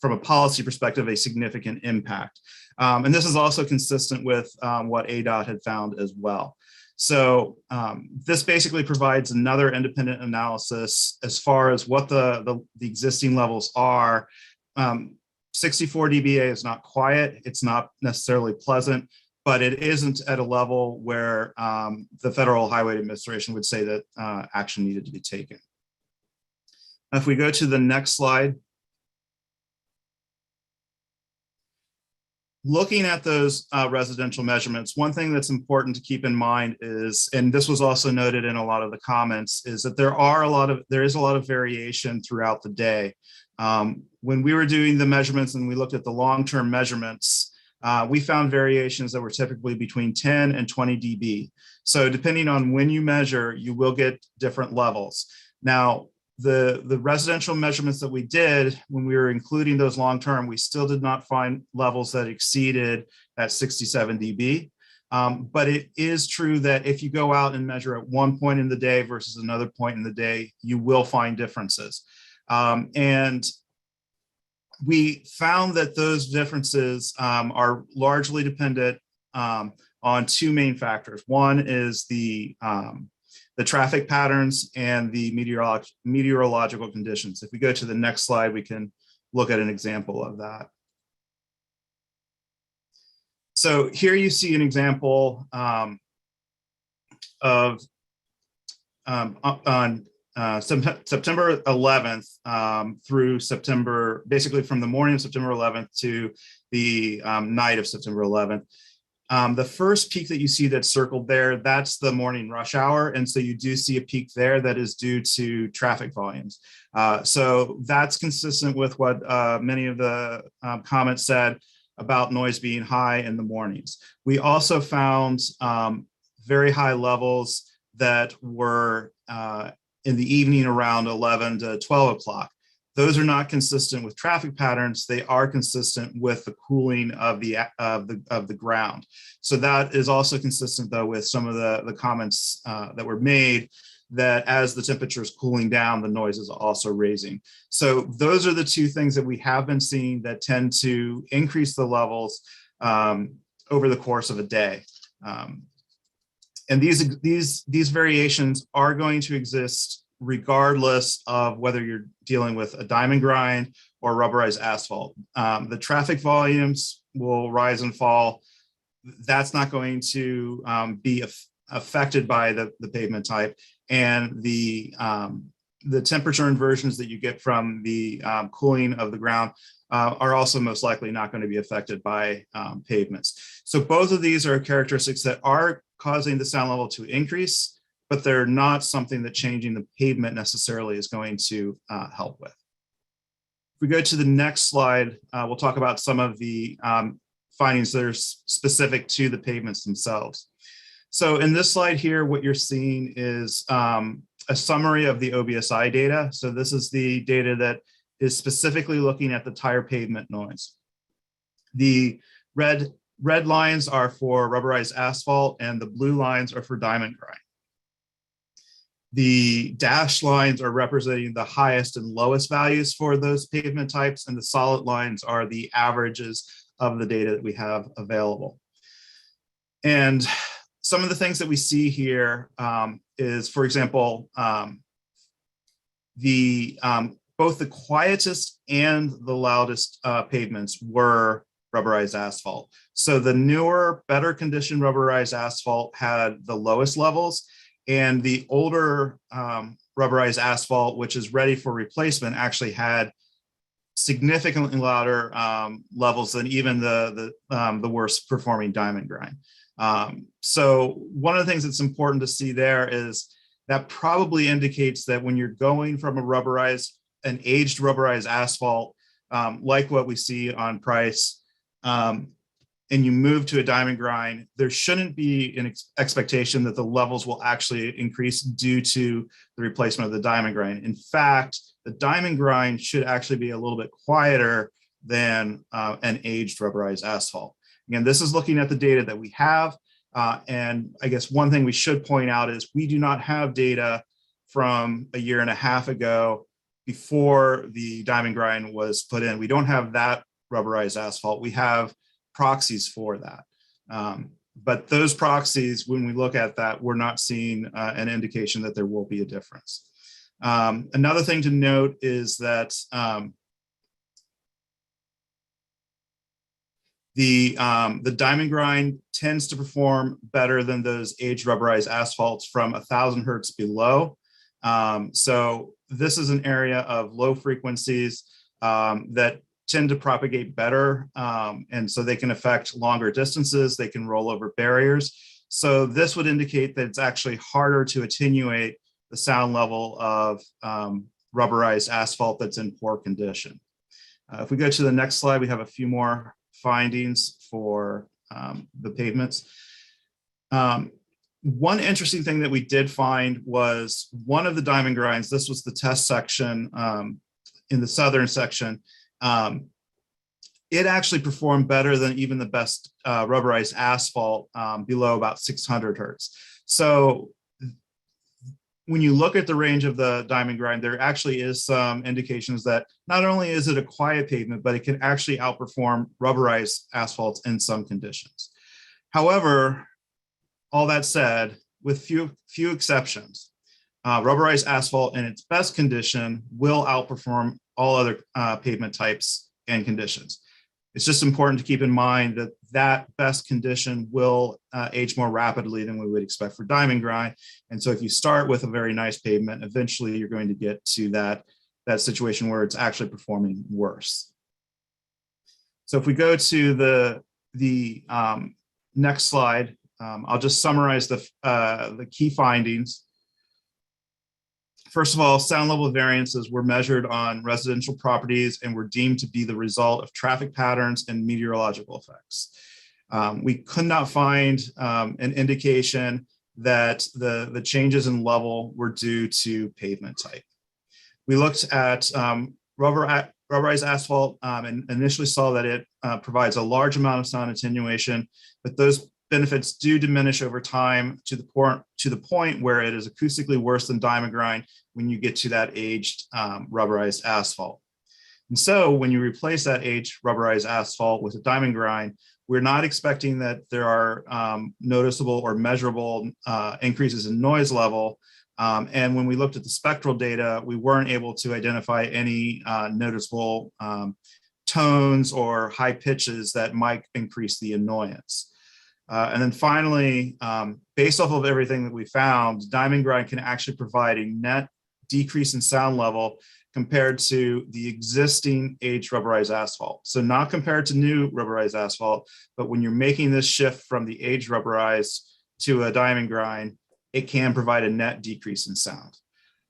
from a policy perspective, a significant impact. And this is also consistent with what ADOT had found as well. So this basically provides another independent analysis as far as what the existing levels are 64 dBA is not quiet. It's not necessarily pleasant, but it isn't at a level where the Federal Highway Administration would say that action needed to be taken. If we go to the next slide, looking at those residential measurements, one thing that's important to keep in mind is, and this was also noted in a lot of the comments, is that there is a lot of variation throughout the day. When we were doing the measurements and we looked at the long-term measurements, we found variations that were typically between 10 and 20 dB. So depending on when you measure, you will get different levels. Now, the residential measurements that we did when we were including those long-term, we still did not find levels that exceeded that 67 dB. But it is true that if you go out and measure at one point in the day versus another point in the day, you will find differences. And we found that those differences are largely dependent on two main factors. One is the traffic patterns and the meteorological conditions. If we go to the next slide, we can look at an example of that. So here you see an example on September 11th through September, basically from the morning of September 11th to the night of September 11th. The first peak that you see that's circled there, that's the morning rush hour. And so you do see a peak there that is due to traffic volumes. So that's consistent with what many of the comments said about noise being high in the mornings. We also found very high levels that were in the evening around 11 to 12 o'clock. Those are not consistent with traffic patterns. They are consistent with the cooling of the ground. So that is also consistent, though, with some of the comments that were made that as the temperature is cooling down, the noise is also raising. So those are the two things that we have been seeing that tend to increase the levels over the course of a day. And these variations are going to exist regardless of whether you're dealing with a diamond grind or rubberized asphalt. The traffic volumes will rise and fall. That's not going to be affected by the pavement type, and the temperature inversions that you get from the cooling of the ground are also most likely not going to be affected by pavements. So both of these are characteristics that are causing the sound level to increase, but they're not something that changing the pavement necessarily is going to help with. If we go to the next slide, we'll talk about some of the findings that are specific to the pavements themselves. So in this slide here, what you're seeing is a summary of the OBSI data. So this is the data that is specifically looking at the tire pavement noise. The red lines are for rubberized asphalt and the blue lines are for diamond grind. The dashed lines are representing the highest and lowest values for those pavement types, and the solid lines are the averages of the data that we have available. And some of the things that we see here is, for example, both the quietest and the loudest pavements were rubberized asphalt. So the newer, better conditioned rubberized asphalt had the lowest levels, and the older rubberized asphalt, which is ready for replacement, actually had significantly louder levels than even the worst performing diamond grind. So one of the things that's important to see there is that probably indicates that when you're going from an aged rubberized asphalt, like what we see on Price, and you move to a diamond grind, there shouldn't be an expectation that the levels will actually increase due to the replacement of the diamond grind. In fact, the diamond grind should actually be a little bit quieter than an aged rubberized asphalt. Again, this is looking at the data that we have. And I guess one thing we should point out is we do not have data from a year and a half ago before the diamond grind was put in. We don't have that rubberized asphalt. We have proxies for that. But those proxies, when we look at that, we're not seeing an indication that there will be a difference. Another thing to note is that The diamond grind tends to perform better than those aged rubberized asphalts from 1,000 hertz below. So this is an area of low frequencies that tend to propagate better. And so they can affect longer distances, they can roll over barriers. So this would indicate that it's actually harder to attenuate the sound level of rubberized asphalt that's in poor condition. If we go to the next slide, we have a few more findings for the pavements. One interesting thing that we did find was one of the diamond grinds, this was the test section in the southern section, it actually performed better than even the best rubberized asphalt below about 600 hertz. So when you look at the range of the diamond grind, there actually is some indications that not only is it a quiet pavement, but it can actually outperform rubberized asphalts in some conditions. However, all that said, with few exceptions, rubberized asphalt in its best condition will outperform all other pavement types and conditions. It's just important to keep in mind that that best condition will age more rapidly than we would expect for diamond grind. And so if you start with a very nice pavement, eventually you're going to get to that situation where it's actually performing worse. So if we go to the next slide, I'll just summarize the key findings. First of all, sound level variances were measured on residential properties and were deemed to be the result of traffic patterns and meteorological effects. We could not find an indication that the changes in level were due to pavement type. We looked at rubberized asphalt and initially saw that it provides a large amount of sound attenuation, but those benefits do diminish over time to the point where it is acoustically worse than diamond grind when you get to that aged rubberized asphalt. And so when you replace that aged rubberized asphalt with a diamond grind, we're not expecting that there are noticeable or measurable increases in noise level. And when we looked at the spectral data, we weren't able to identify any noticeable tones or high pitches that might increase the annoyance. And then finally, based off of everything that we found, diamond grind can actually provide a net decrease in sound level compared to the existing aged rubberized asphalt. So not compared to new rubberized asphalt, but when you're making this shift from the aged rubberized to a diamond grind, it can provide a net decrease in sound.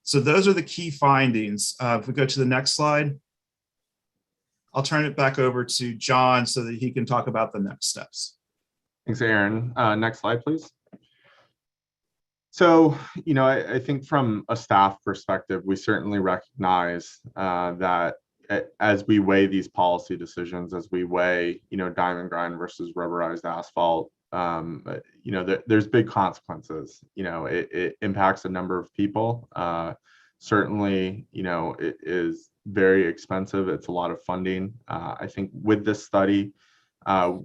So those are the key findings. If we go to the next slide, I'll turn it back over to John so that he can talk about the next steps. Thanks, Aaron. Next slide, please. So, I think from a staff perspective, we certainly recognize that as we weigh these policy decisions, as we weigh, diamond grind versus rubberized asphalt, there's big consequences. It impacts a number of people. Certainly, it is very expensive. It's a lot of funding. I think with this study,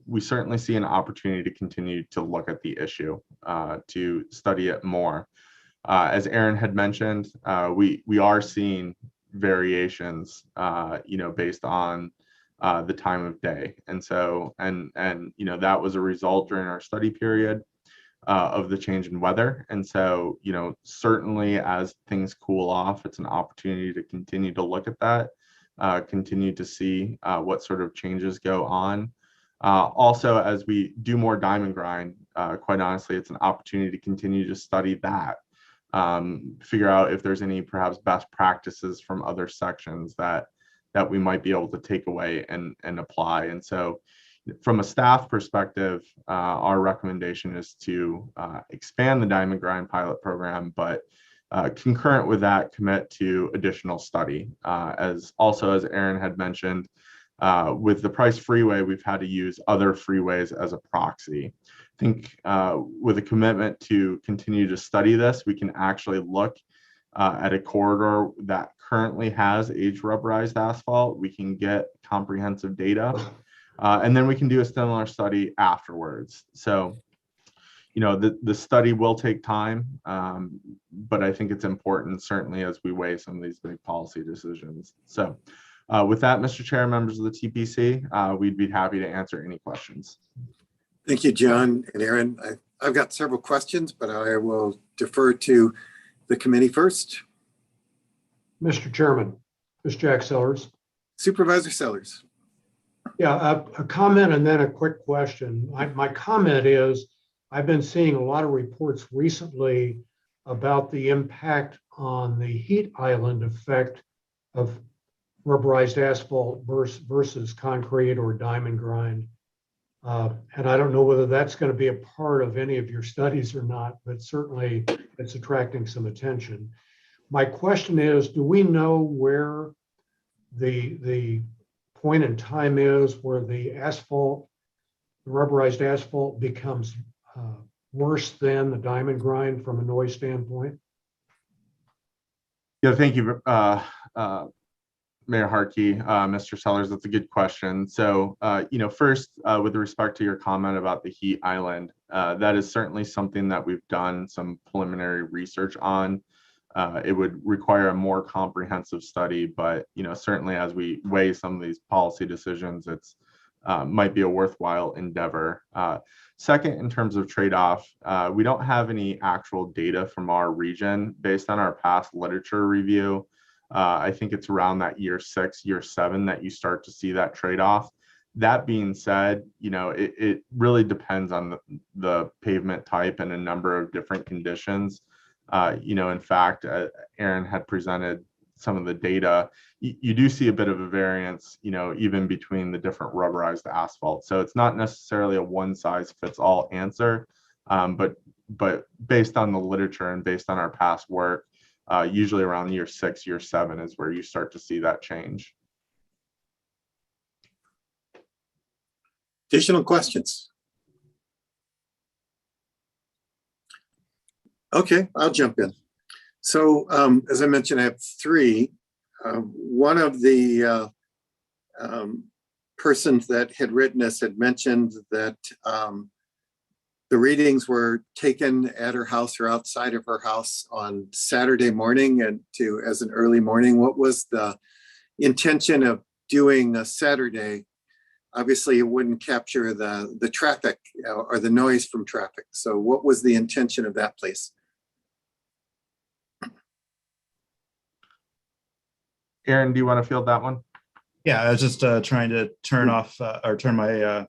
we certainly see an opportunity to continue to look at the issue, to study it more. As Aaron had mentioned, we are seeing variations, based on the time of day. And so, that was a result during our study period of the change in weather. And so, certainly as things cool off, it's an opportunity to continue to look at that, continue to see what sort of changes go on. Also, as we do more diamond grind, quite honestly, it's an opportunity to continue to study that, figure out if there's any perhaps best practices from other sections that we might be able to take away and apply. And so from a staff perspective, our recommendation is to expand the diamond grind pilot program, but concurrent with that, commit to additional study. As Aaron had mentioned, with the Price Freeway, we've had to use other freeways as a proxy. I think with a commitment to continue to study this, we can actually look at a corridor that currently has aged rubberized asphalt. We can get comprehensive data, and then we can do a similar study afterwards. So, the study will take time, but I think it's important, certainly as we weigh some of these big policy decisions. So With that, Mr. Chair, members of the TPC, we'd be happy to answer any questions. Thank you, John and Aaron. I've got several questions, but I will defer to the committee first. Mr. Chairman, this is Jack Sellers. Supervisor Sellers. Yeah, a comment and then a quick question. My comment is, I've been seeing a lot of reports recently about the impact on the heat island effect of rubberized asphalt versus concrete or diamond grind. And I don't know whether that's going to be a part of any of your studies or not, but certainly it's attracting some attention. My question is, do we know where the point in time is where the rubberized asphalt becomes worse than the diamond grind from a noise standpoint? Yeah, thank you, Mayor Harkey, Mr. Sellers. That's a good question. So, first, with respect to your comment about the heat island, that is certainly something that we've done some preliminary research on. It would require a more comprehensive study, but certainly as we weigh some of these policy decisions, it's might be a worthwhile endeavor. Second, in terms of trade-off, we don't have any actual data from our region based on our past literature review. I think it's around that year 6, year 7 that you start to see that trade-off. That being said, it really depends on the pavement type and a number of different conditions. In fact, Aaron had presented some of the data. You do see a bit of a variance, even between the different rubberized asphalt. So it's not necessarily a one-size-fits-all answer, but based on the literature and based on our past work, usually around year 6, year 7 is where you start to see that change. Additional questions? Okay, I'll jump in. So as I mentioned, I have 3. One of the persons that had written this had mentioned that the readings were taken at her house or outside of her house on Saturday morning and as an early morning. What was the intention of doing a Saturday? Obviously, it wouldn't capture the traffic or the noise from traffic. So what was the intention of that, please? Aaron, do you want to field that one? Yeah, I was just trying to turn off or turn my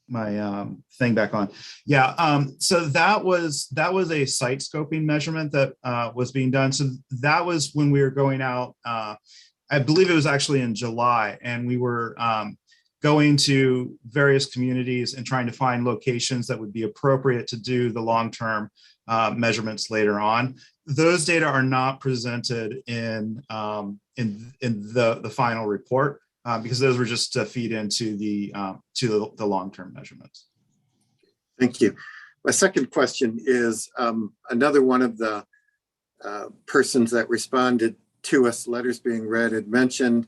my thing back on. Yeah, so that was a site scoping measurement that was being done. So that was when we were going out. I believe it was actually in July, and we were going to various communities and trying to find locations that would be appropriate to do the long-term measurements later on. Those data are not presented in the final report because those were just to feed into the long-term measurements. Thank you. My second question is another one of the persons that responded to us, letters being read, had mentioned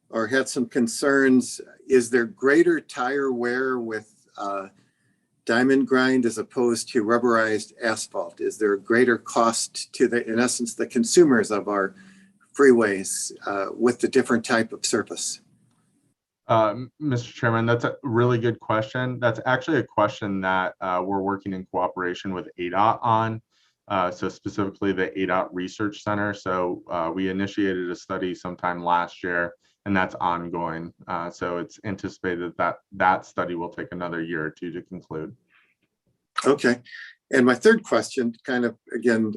or had some concerns. Is there greater tire wear with diamond grind as opposed to rubberized asphalt? Is there a greater cost to in essence, the consumers of our freeways with the different type of surface? Mr. Chairman, that's a really good question. That's actually a question that we're working in cooperation with ADOT on. So specifically the ADOT Research Center. So we initiated a study sometime last year, and that's ongoing. So it's anticipated that study will take another year or 2 to conclude. Okay. And my third question, kind of, again,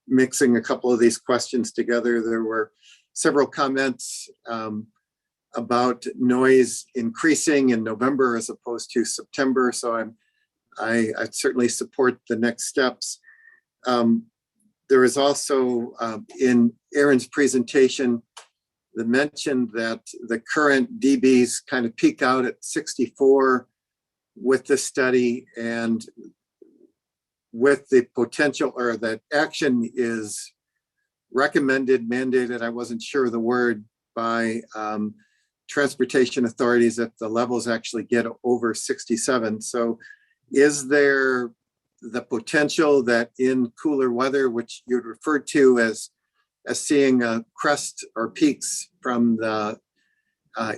mixing a couple of these questions together, there were several comments about noise increasing in November as opposed to September. So I certainly support the next steps. There is also in Aaron's presentation, the mention that the current dBs kind of peak out at 64 with the study, and with the potential, or that action is recommended, mandated, I wasn't sure the word, by transportation authorities if the levels actually get over 67. So is there the potential that in cooler weather, which you'd referred to as as seeing crest or peaks from the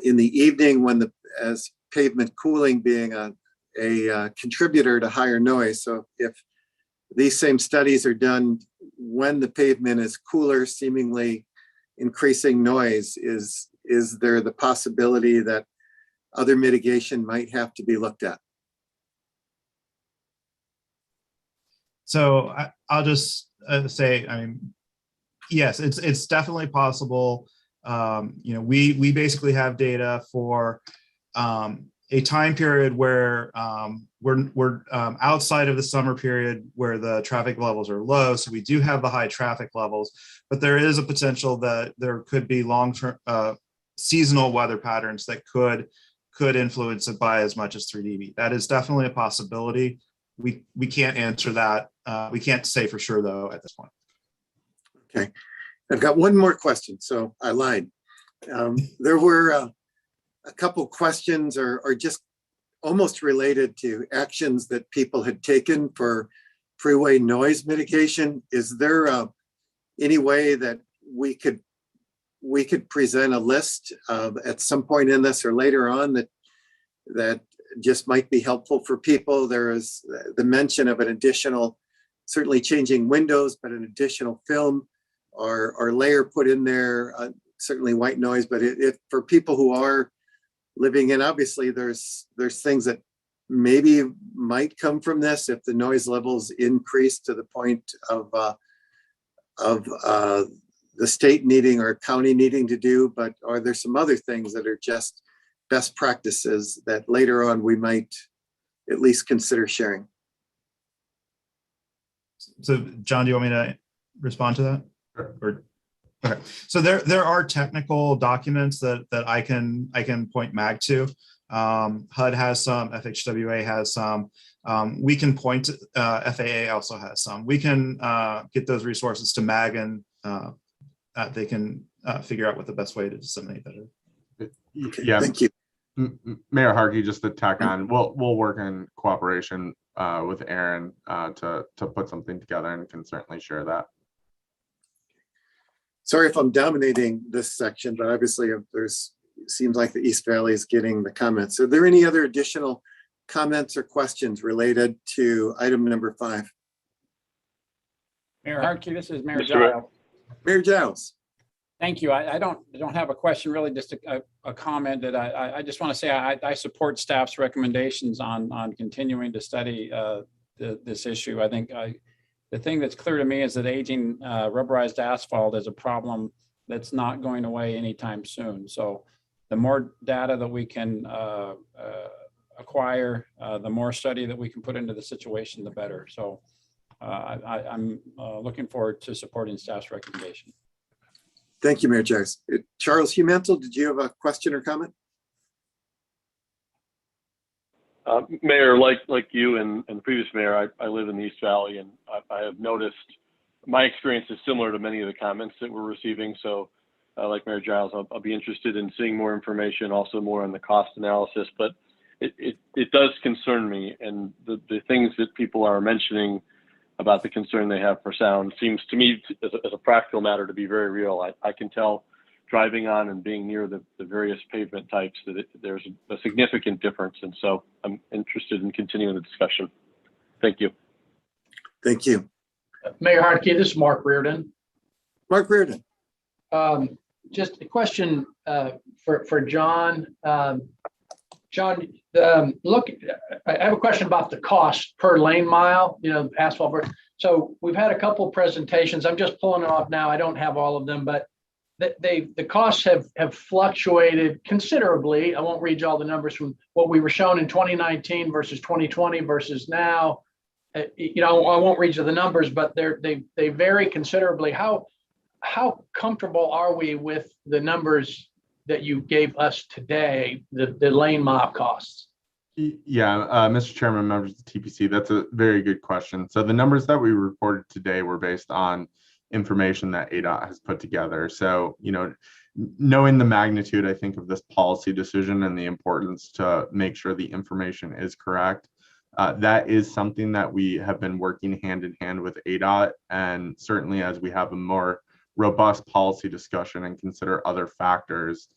in the evening when as pavement cooling being a contributor to higher noise. So if these same studies are done when the pavement is cooler, seemingly increasing noise, is there the possibility that other mitigation might have to be looked at? So I'll just say, I mean, yes, it's definitely possible. We basically have data for a time period where we're outside of the summer period where the traffic levels are low. So we do have the high traffic levels, but there is a potential that there could be long-term seasonal weather patterns that could influence it by as much as 3 dB. That is definitely a possibility. We can't answer that. We can't say for sure though at this point. Okay, I've got one more question, so I lied. There were a couple questions or just almost related to actions that people had taken for freeway noise mitigation. Is there any way that we could present a list at some point in this or later on that just might be helpful for people? There is the mention of an additional, certainly changing windows, but an additional film or layer put in there, certainly white noise, but if for people who are living in, obviously there's things that maybe might come from this if the noise levels increase to the point of the state needing or county needing to do, but are there some other things that are just best practices that later on we might at least consider sharing? So John, do you want me to respond to that? Or okay. So there are technical documents that I can point MAG to. HUD has some, FHWA has some. We can point to, FAA also has some. We can get those resources to MAG and they can figure out what the best way to disseminate that is. Okay, Yeah, thank you. Mayor Harkey, just to tack on, we'll work in cooperation with Aaron to put something together and can certainly share that. Sorry if I'm dominating this section, but obviously it seems like the East Valley is getting the comments. Are there any other additional comments or questions related to item number 5? Mayor Harkey, this is Mayor Giles. Mayor Giles. Thank you. I don't have a question, really, just a comment that I just want to say I support staff's recommendations on continuing to study this issue. I think the thing that's clear to me is that aging rubberized asphalt is a problem that's not going away anytime soon. So the more data that we can acquire, the more study that we can put into the situation, the better. So I'm looking forward to supporting staff's recommendation. Thank you, Mayor Giles. Charles Humantel, did you have a question or comment? Mayor, like you and the previous mayor, I live in the East Valley, and I have noticed my experience is similar to many of the comments that we're receiving. So like Mayor Giles, I'll be interested in seeing more information, also more on the cost analysis, but it does concern me. And the things that people are mentioning about the concern they have for sound seems to me as a practical matter to be very real. I can tell driving on and being near the various pavement types that there's a significant difference. And so I'm interested in continuing the discussion. Thank you. Thank you. Mayor Hartke, this is Mark Reardon. Mark Reardon. Just a question for John. John, look, I have a question about the cost per lane mile, asphalt. So we've had a couple of presentations. I'm just pulling it off now. I don't have all of them, but the costs have fluctuated considerably. I won't read you all the numbers from what we were shown in 2019 versus 2020 versus now. I won't read you the numbers, but they vary considerably. How comfortable are we with the numbers that you gave us today, the lane mile costs? Yeah, Mr. Chairman, members of the TPC, that's a very good question. So the numbers that we reported today were based on information that ADOT has put together. So, knowing the magnitude, I think, of this policy decision and the importance to make sure the information is correct, that is something that we have been working hand in hand with ADOT. And certainly as we have a more robust policy discussion and consider other factors,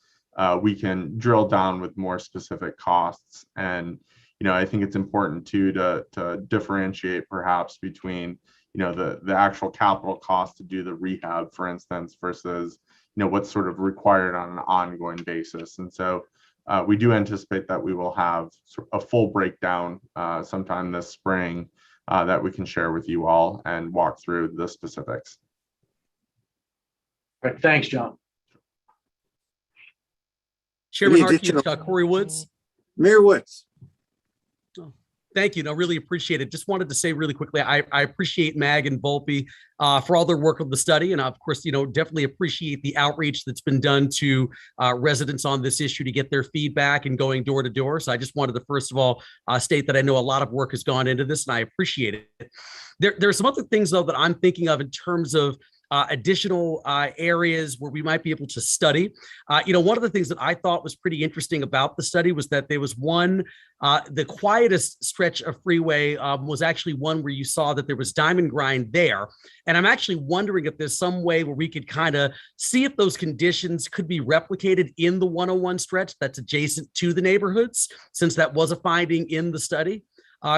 we can drill down with more specific costs. And, I think it's important too to differentiate perhaps between, the actual capital cost to do the rehab, for instance, versus, what's sort of required on an ongoing basis. And so we do anticipate that we will have a full breakdown sometime this spring that we can share with you all and walk through the specifics. All right, thanks, John. Any Chairman Harkey, additional- Corey Woods. Mayor Woods. Thank you. No, really appreciate it. Just wanted to say really quickly, I appreciate Mag and Volpe for all their work on the study. And of course, definitely appreciate the outreach that's been done to residents on this issue to get their feedback and going door to door. So I just wanted to, first of all, state that I know a lot of work has gone into this and I appreciate it. There are some other things, though, that I'm thinking of in terms of additional areas where we might be able to study. One of the things that I thought was pretty interesting about the study was that there was one, the quietest stretch of freeway was actually one where you saw that there was diamond grind there. And I'm actually wondering if there's some way where we could kind of see if those conditions could be replicated in the 101 stretch that's adjacent to the neighborhoods, since that was a finding in the study.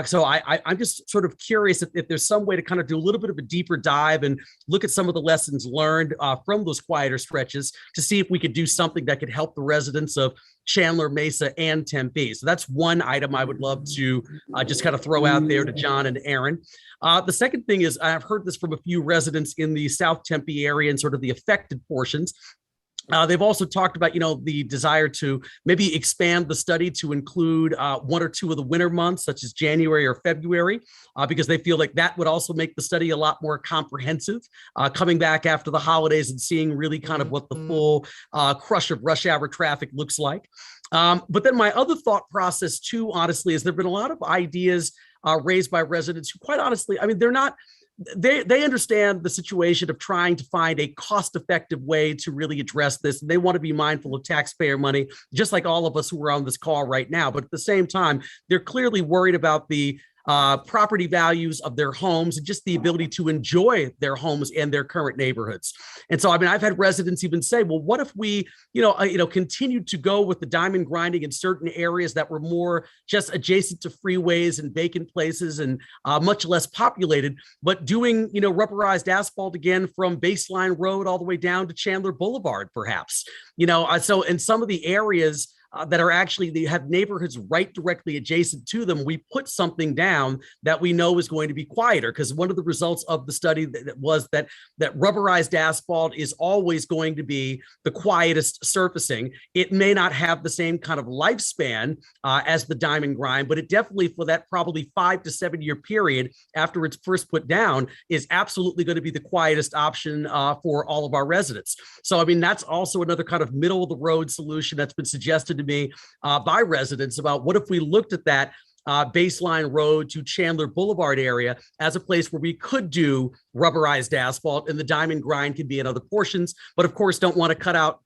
So I'm just sort of curious if there's some way to kind of do a little bit of a deeper dive and look at some of the lessons learned from those quieter stretches to see if we could do something that could help the residents of Chandler, Mesa, and Tempe. So that's one item I would love to just kind of throw out there to John and Aaron. The second thing is I've heard this from a few residents in the South Tempe area and sort of the affected portions. They've also talked about, the desire to maybe expand the study to include one or two of the winter months, such as January or February, because they feel like that would also make the study a lot more comprehensive, coming back after the holidays and seeing really kind of what the full crush of rush hour traffic looks like. But then my other thought process too, honestly, is there've been a lot of ideas raised by residents who, quite honestly, I mean, they're not, they understand the situation of trying to find a cost-effective way to really address this. And they want to be mindful of taxpayer money, just like all of us who are on this call right now. But at the same time, they're clearly worried about the property values of their homes and just the ability to enjoy their homes and their current neighborhoods. And so, I mean, I've had residents even say, well, what if we, continued to go with the diamond grinding in certain areas that were more just adjacent to freeways and vacant places and much less populated, but doing, rubberized asphalt again from Baseline Road all the way down to Chandler Boulevard, perhaps, so in some of the areas that are actually, they have neighborhoods right directly adjacent to them, we put something down that we know is going to be quieter, because one of the results of the study was that rubberized asphalt is always going to be the quietest surfacing. It may not have the same kind of lifespan as the diamond grind, but it definitely, for that probably 5 to 7 year period after it's first put down, is absolutely going to be the quietest option for all of our residents. So, I mean, that's also another kind of middle of the road solution that's been suggested to me by residents about what if we looked at that Baseline Road to Chandler Boulevard area as a place where we could do rubberized asphalt, and the diamond grind can be in other portions, but of course don't want to cut out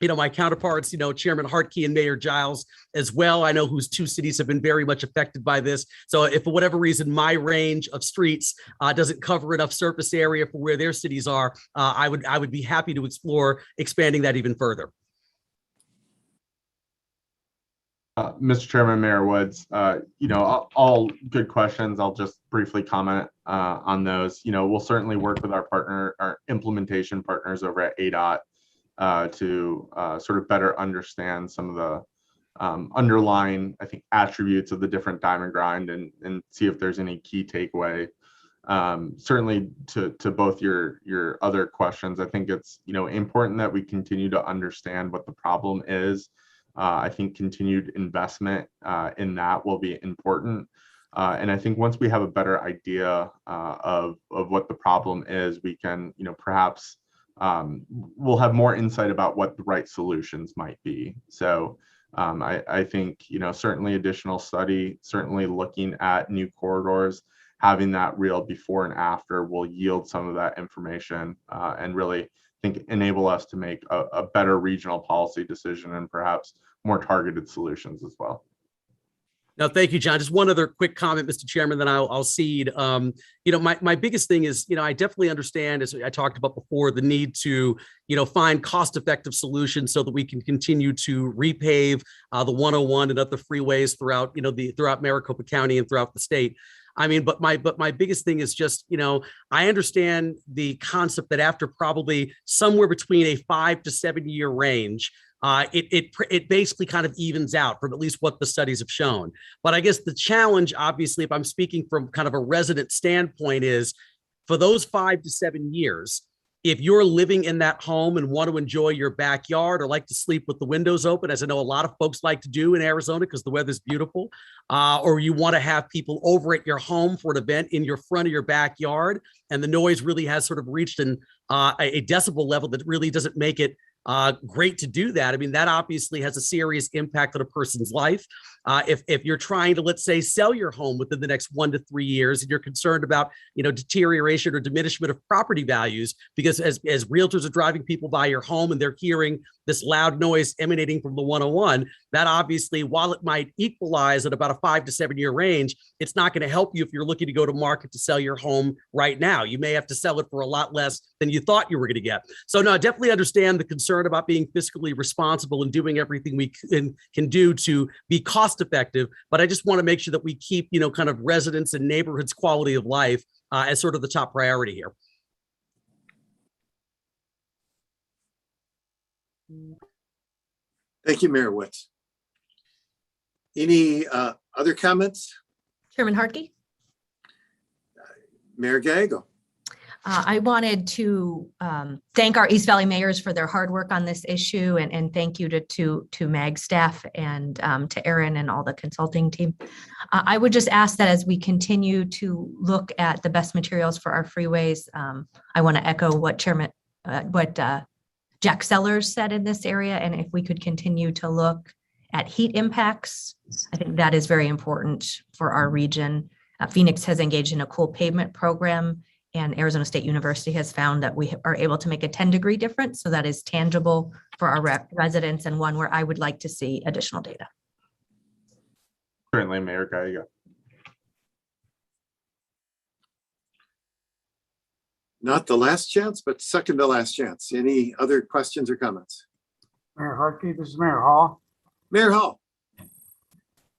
my counterparts, Chairman Hartke and Mayor Giles as well. I know whose two cities have been very much affected by this. So if for whatever reason my range of streets doesn't cover enough surface area for where their cities are, I would be happy to explore expanding that even further. Mr. Chairman, Mayor Woods, all good questions. I'll just briefly comment on those. We'll certainly work with our implementation partners over at ADOT to sort of better understand some of the underlying, I think, attributes of the different diamond grind and see if there's any key takeaway. Certainly to both your other questions, I think it's, important that we continue to understand what the problem is. I think continued investment in that will be important. And I think once we have a better idea of what the problem is, we can, perhaps we'll have more insight about what the right solutions might be. So I think, certainly additional study, certainly looking at new corridors, having that real before and after will yield some of that information and really enable us to make a better regional policy decision and perhaps more targeted solutions as well. No, thank you, John. Just one other quick comment, Mr. Chairman, then I'll cede. My biggest thing is, I definitely understand, as I talked about before, the need to, find cost-effective solutions so that we can continue to repave the 101 and other freeways throughout, throughout Maricopa County and throughout the state. But my biggest thing is just, I understand the concept that after probably somewhere between a 5 to 7 year range, it basically kind of evens out from at least what the studies have shown. But I guess the challenge, obviously, if I'm speaking from kind of a resident standpoint, is for those 5 to 7 years, if you're living in that home and want to enjoy your backyard or like to sleep with the windows open, as I know a lot of folks like to do in Arizona because the weather's beautiful, or you want to have people over at your home for an event in your front of your backyard, and the noise really has sort of reached a decibel level that really doesn't make it great to do that. That obviously has a serious impact on a person's life. If you're trying to, let's say, sell your home within the next 1 to 3 years, and you're concerned about, deterioration or diminishment of property values, because as realtors are driving people by your home and they're hearing this loud noise emanating from the 101, that obviously, while it might equalize at about a 5 to 7 year range, it's not going to help you if you're looking to go to market to sell your home right now. You may have to sell it for a lot less than you thought you were going to get. So no, I definitely understand the concern about being fiscally responsible and doing everything we can do to be cost effective. But I just want to make sure that we keep, kind of residents and neighborhoods' quality of life as sort of the top priority here. Thank you, Mayor Witz. Any other comments? Chairman Harkey? Mayor Gallego? I wanted to thank our East Valley mayors for their hard work on this issue, and thank you to MAG staff and to Aaron and all the consulting team. I would just ask that as we continue to look at the best materials for our freeways, I want to echo what Jack Sellers said in this area, and if we could continue to look at heat impacts, I think that is very important for our region. Phoenix has engaged in a cool pavement program, and Arizona State University has found that we are able to make a 10-degree difference. So that is tangible for our residents, and one where I would like to see additional data. Certainly, Mayor Gallego. Not the last chance, but second to last chance. Any other questions or comments? Mayor Harkey, this is Mayor Hall. Mayor Hall.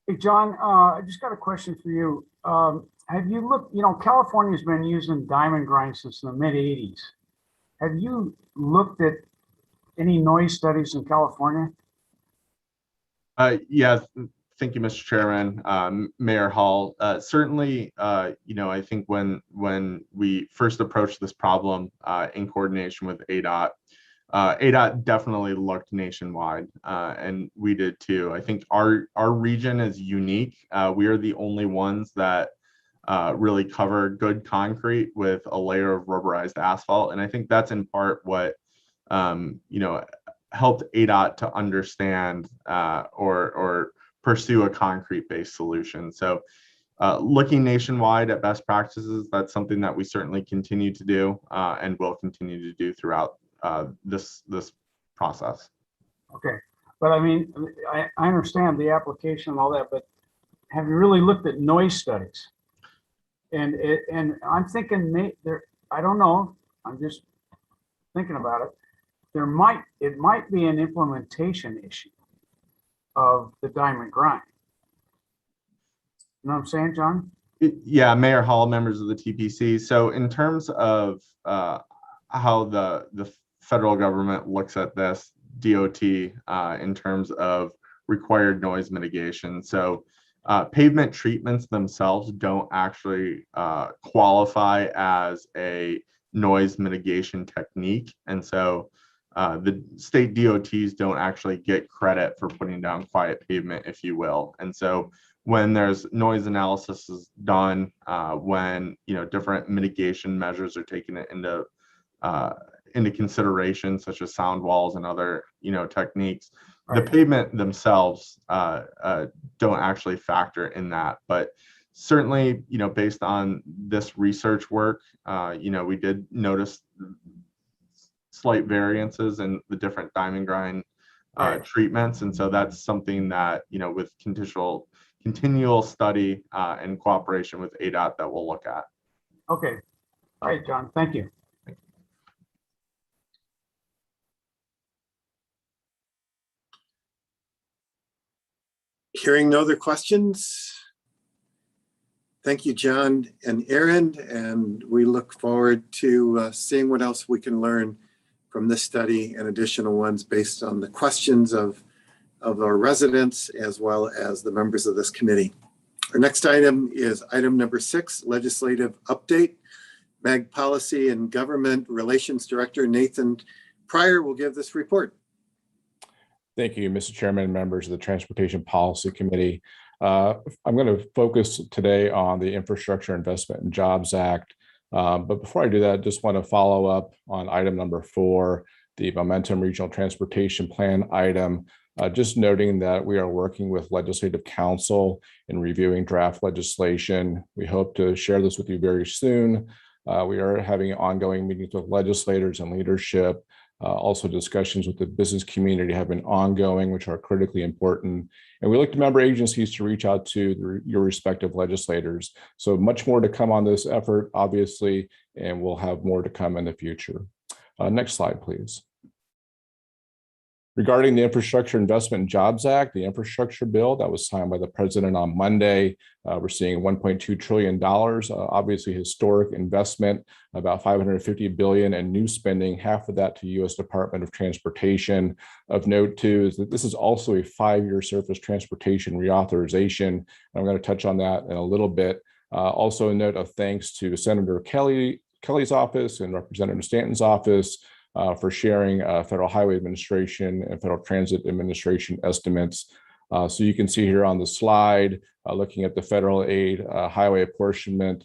Hey, John, I just got a question for you. Have you looked, California's been using diamond grind since the mid-'80s. Have you looked at any noise studies in California? Yeah, thank you, Mr. Chairman. Mayor Hall, certainly, I think when we first approached this problem in coordination with ADOT, ADOT definitely looked nationwide, and we did too. I think our region is unique. We are the only ones that really cover good concrete with a layer of rubberized asphalt, and I think that's in part what helped ADOT to understand or pursue a concrete-based solution. So looking nationwide at best practices, that's something that we certainly continue to do and will continue to do throughout this process. Okay, but I understand the application and all that, but have you really looked at noise studies? And I'm thinking I don't know, I'm just thinking about it. It might be an implementation issue of the diamond grind. You know what I'm saying, John? Yeah, Mayor Hall, members of the TPC. So in terms of how the federal government looks at this, DOT, in terms of required noise mitigation. So pavement treatments themselves don't actually qualify as a noise mitigation technique. And so the state DOTs don't actually get credit for putting down quiet pavement, if you will. And so when there's noise analysis is done, when different mitigation measures are taken into consideration, such as sound walls and other techniques, the pavement themselves don't actually factor in that. But certainly, based on this research work, we did notice slight variances in the different diamond grind treatments, and so that's something that with continual study in cooperation with ADOT that we'll look at. Okay. All right, John, thank you. Hearing no other questions. Thank you, John and Aaron, and we look forward to seeing what else we can learn from this study and additional ones based on the questions of our residents as well as the members of this committee. Our next item is item number 6, legislative update. MAG Policy and Government Relations Director Nathan Pryor will give this report. Thank you, Mr. Chairman and members of the Transportation Policy Committee. I'm going to focus today on the Infrastructure Investment and Jobs Act. But before I do that, I just want to follow up on item number 4, the Momentum Regional Transportation Plan item. Just noting that we are working with Legislative Council in reviewing draft legislation. We hope to share this with you very soon. We are having ongoing meetings with legislators and leadership. Also, discussions with the business community have been ongoing, which are critically important. And we look to member agencies to reach out to your respective legislators. So much more to come on this effort, obviously, and we'll have more to come in the future. Next slide, please. Regarding the Infrastructure Investment and Jobs Act, the infrastructure bill that was signed by the president on Monday, we're seeing $1.2 trillion, obviously historic investment, about $550 billion in new spending, half of that to U.S. Department of Transportation. Of note too is that this is also a 5-year surface transportation reauthorization. I'm going to touch on that in a little bit. Also a note of thanks to Senator Kelly's office and Representative Stanton's office for sharing Federal Highway Administration and Federal Transit Administration estimates. So you can see here on the slide, looking at the federal aid highway apportionment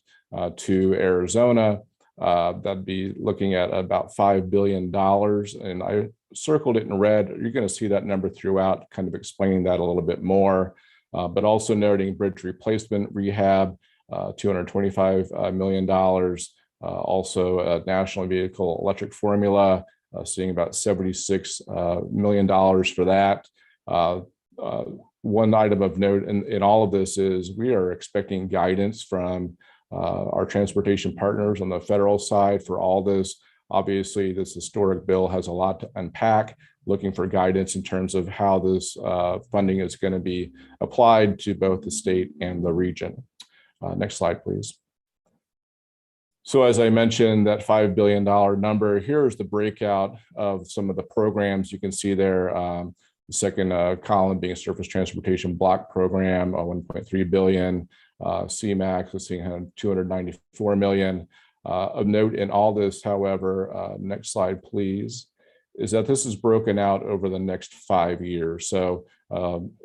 to Arizona, that'd be looking at about $5 billion. And I circled it in red. You're going to see that number throughout, kind of explaining that a little bit more, but also noting bridge replacement rehab, $225 million. Also, a national vehicle electric formula, seeing about $76 million for that. One item of note in all of this is we are expecting guidance from our transportation partners on the federal side for all this. Obviously, this historic bill has a lot to unpack, looking for guidance in terms of how this funding is going to be applied to both the state and the region. Next slide, please. So as I mentioned, that $5 billion number, here's the breakout of some of the programs you can see there. The second column being Surface Transportation Block Program, $1.3 billion. CMAX, we're seeing $294 million. Of note in all this, however, next slide, please, is that this is broken out over the next 5 years. So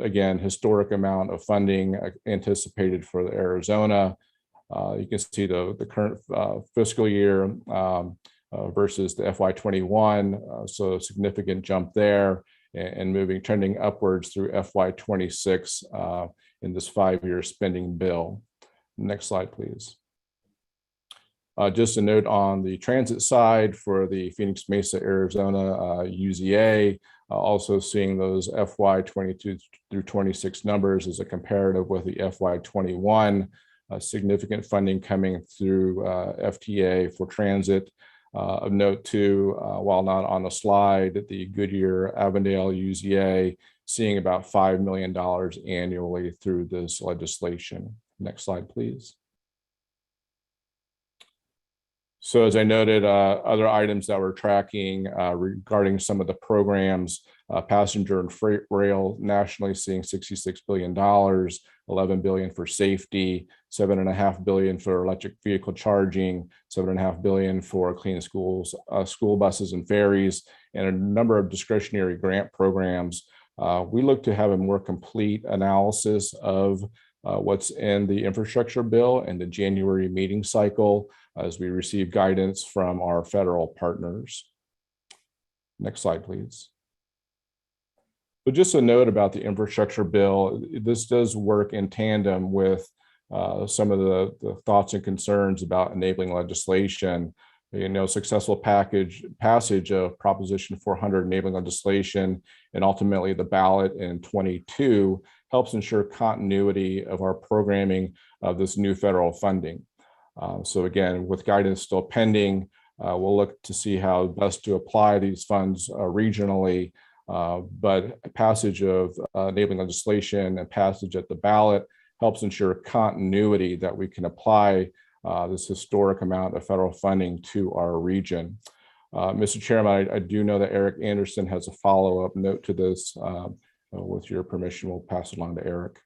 again, historic amount of funding anticipated for Arizona. You can see the current fiscal year versus the FY21, so a significant jump there, and trending upwards through FY26 in this 5-year spending bill. Next slide, please. Just a note on the transit side for the Phoenix Mesa, Arizona UZA, also seeing those FY22 through 26 numbers as a comparative with the FY21. Significant funding coming through FTA for transit. Of note too, while not on the slide, the Goodyear Avondale UZA seeing about $5 million annually through this legislation. Next slide, please. So as I noted, other items that we're tracking regarding some of the programs, passenger and freight rail nationally seeing $66 billion, $11 billion for safety, $7.5 billion for electric vehicle charging, $7.5 billion for clean schools, school buses and ferries, and a number of discretionary grant programs. We look to have a more complete analysis of what's in the infrastructure bill and the January meeting cycle as we receive guidance from our federal partners. Next slide, please. So just a note about the infrastructure bill, this does work in tandem with some of the thoughts and concerns about enabling legislation. successful passage of Proposition 400 enabling legislation and ultimately the ballot in 22 helps ensure continuity of our programming of this new federal funding. So again, with guidance still pending, we'll look to see how best to apply these funds regionally, but passage of enabling legislation and passage at the ballot helps ensure continuity that we can apply this historic amount of federal funding to our region. Mr. Chairman, I do know that Eric Anderson has a follow-up note to this. With your permission, we'll pass it along to Eric.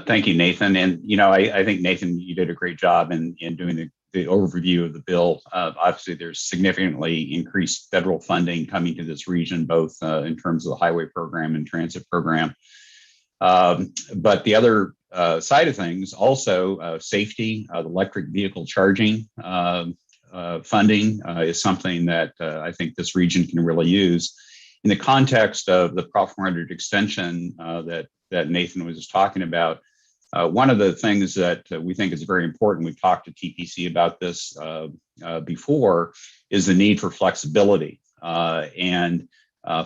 Thank you, Nathan. And, I think, Nathan, you did a great job in doing the overview of the bill. Obviously, there's significantly increased federal funding coming to this region, both in terms of the highway program and transit program. But the other side of things, also safety, the electric vehicle charging funding is something that I think this region can really use. In the context of the Prop 400 extension that Nathan was talking about, one of the things that we think is very important, we've talked to TPC about this before, is the need for flexibility. And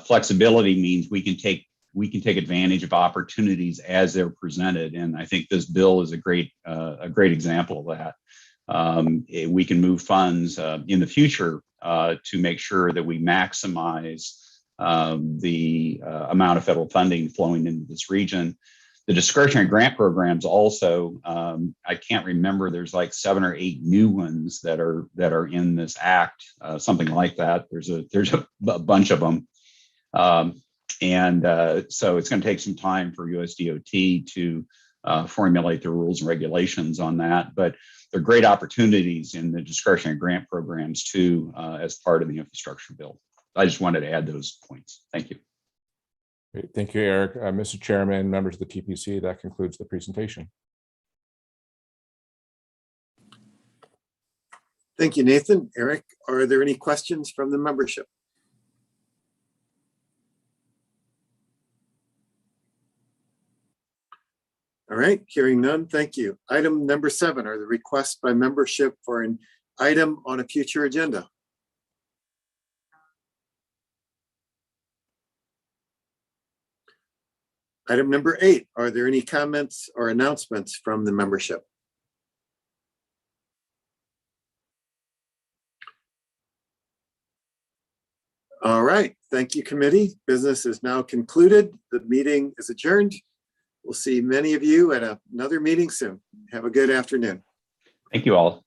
flexibility means we can take advantage of opportunities as they're presented. And I think this bill is a great example of that. We can move funds in the future to make sure that we maximize the amount of federal funding flowing into this region. The discretionary grant programs also, I can't remember, there's like 7 or 8 new ones that are in this act, something like that. There's a bunch of them. So it's going to take some time for USDOT to formulate the rules and regulations on that. But there are great opportunities in the discretionary grant programs too, as part of the infrastructure bill. I just wanted to add those points. Thank you. Great. Thank you, Eric. Mr. Chairman, members of the TPC, that concludes the presentation. Thank you, Nathan. Eric, are there any questions from the membership? All right, hearing none, thank you. Item number 7 are the requests by membership for an item on a future agenda. Item number 8, are there any comments or announcements from the membership? All right, thank you, committee. Business is now concluded. The meeting is adjourned. We'll see many of you at another meeting soon. Have a good afternoon. Thank you all.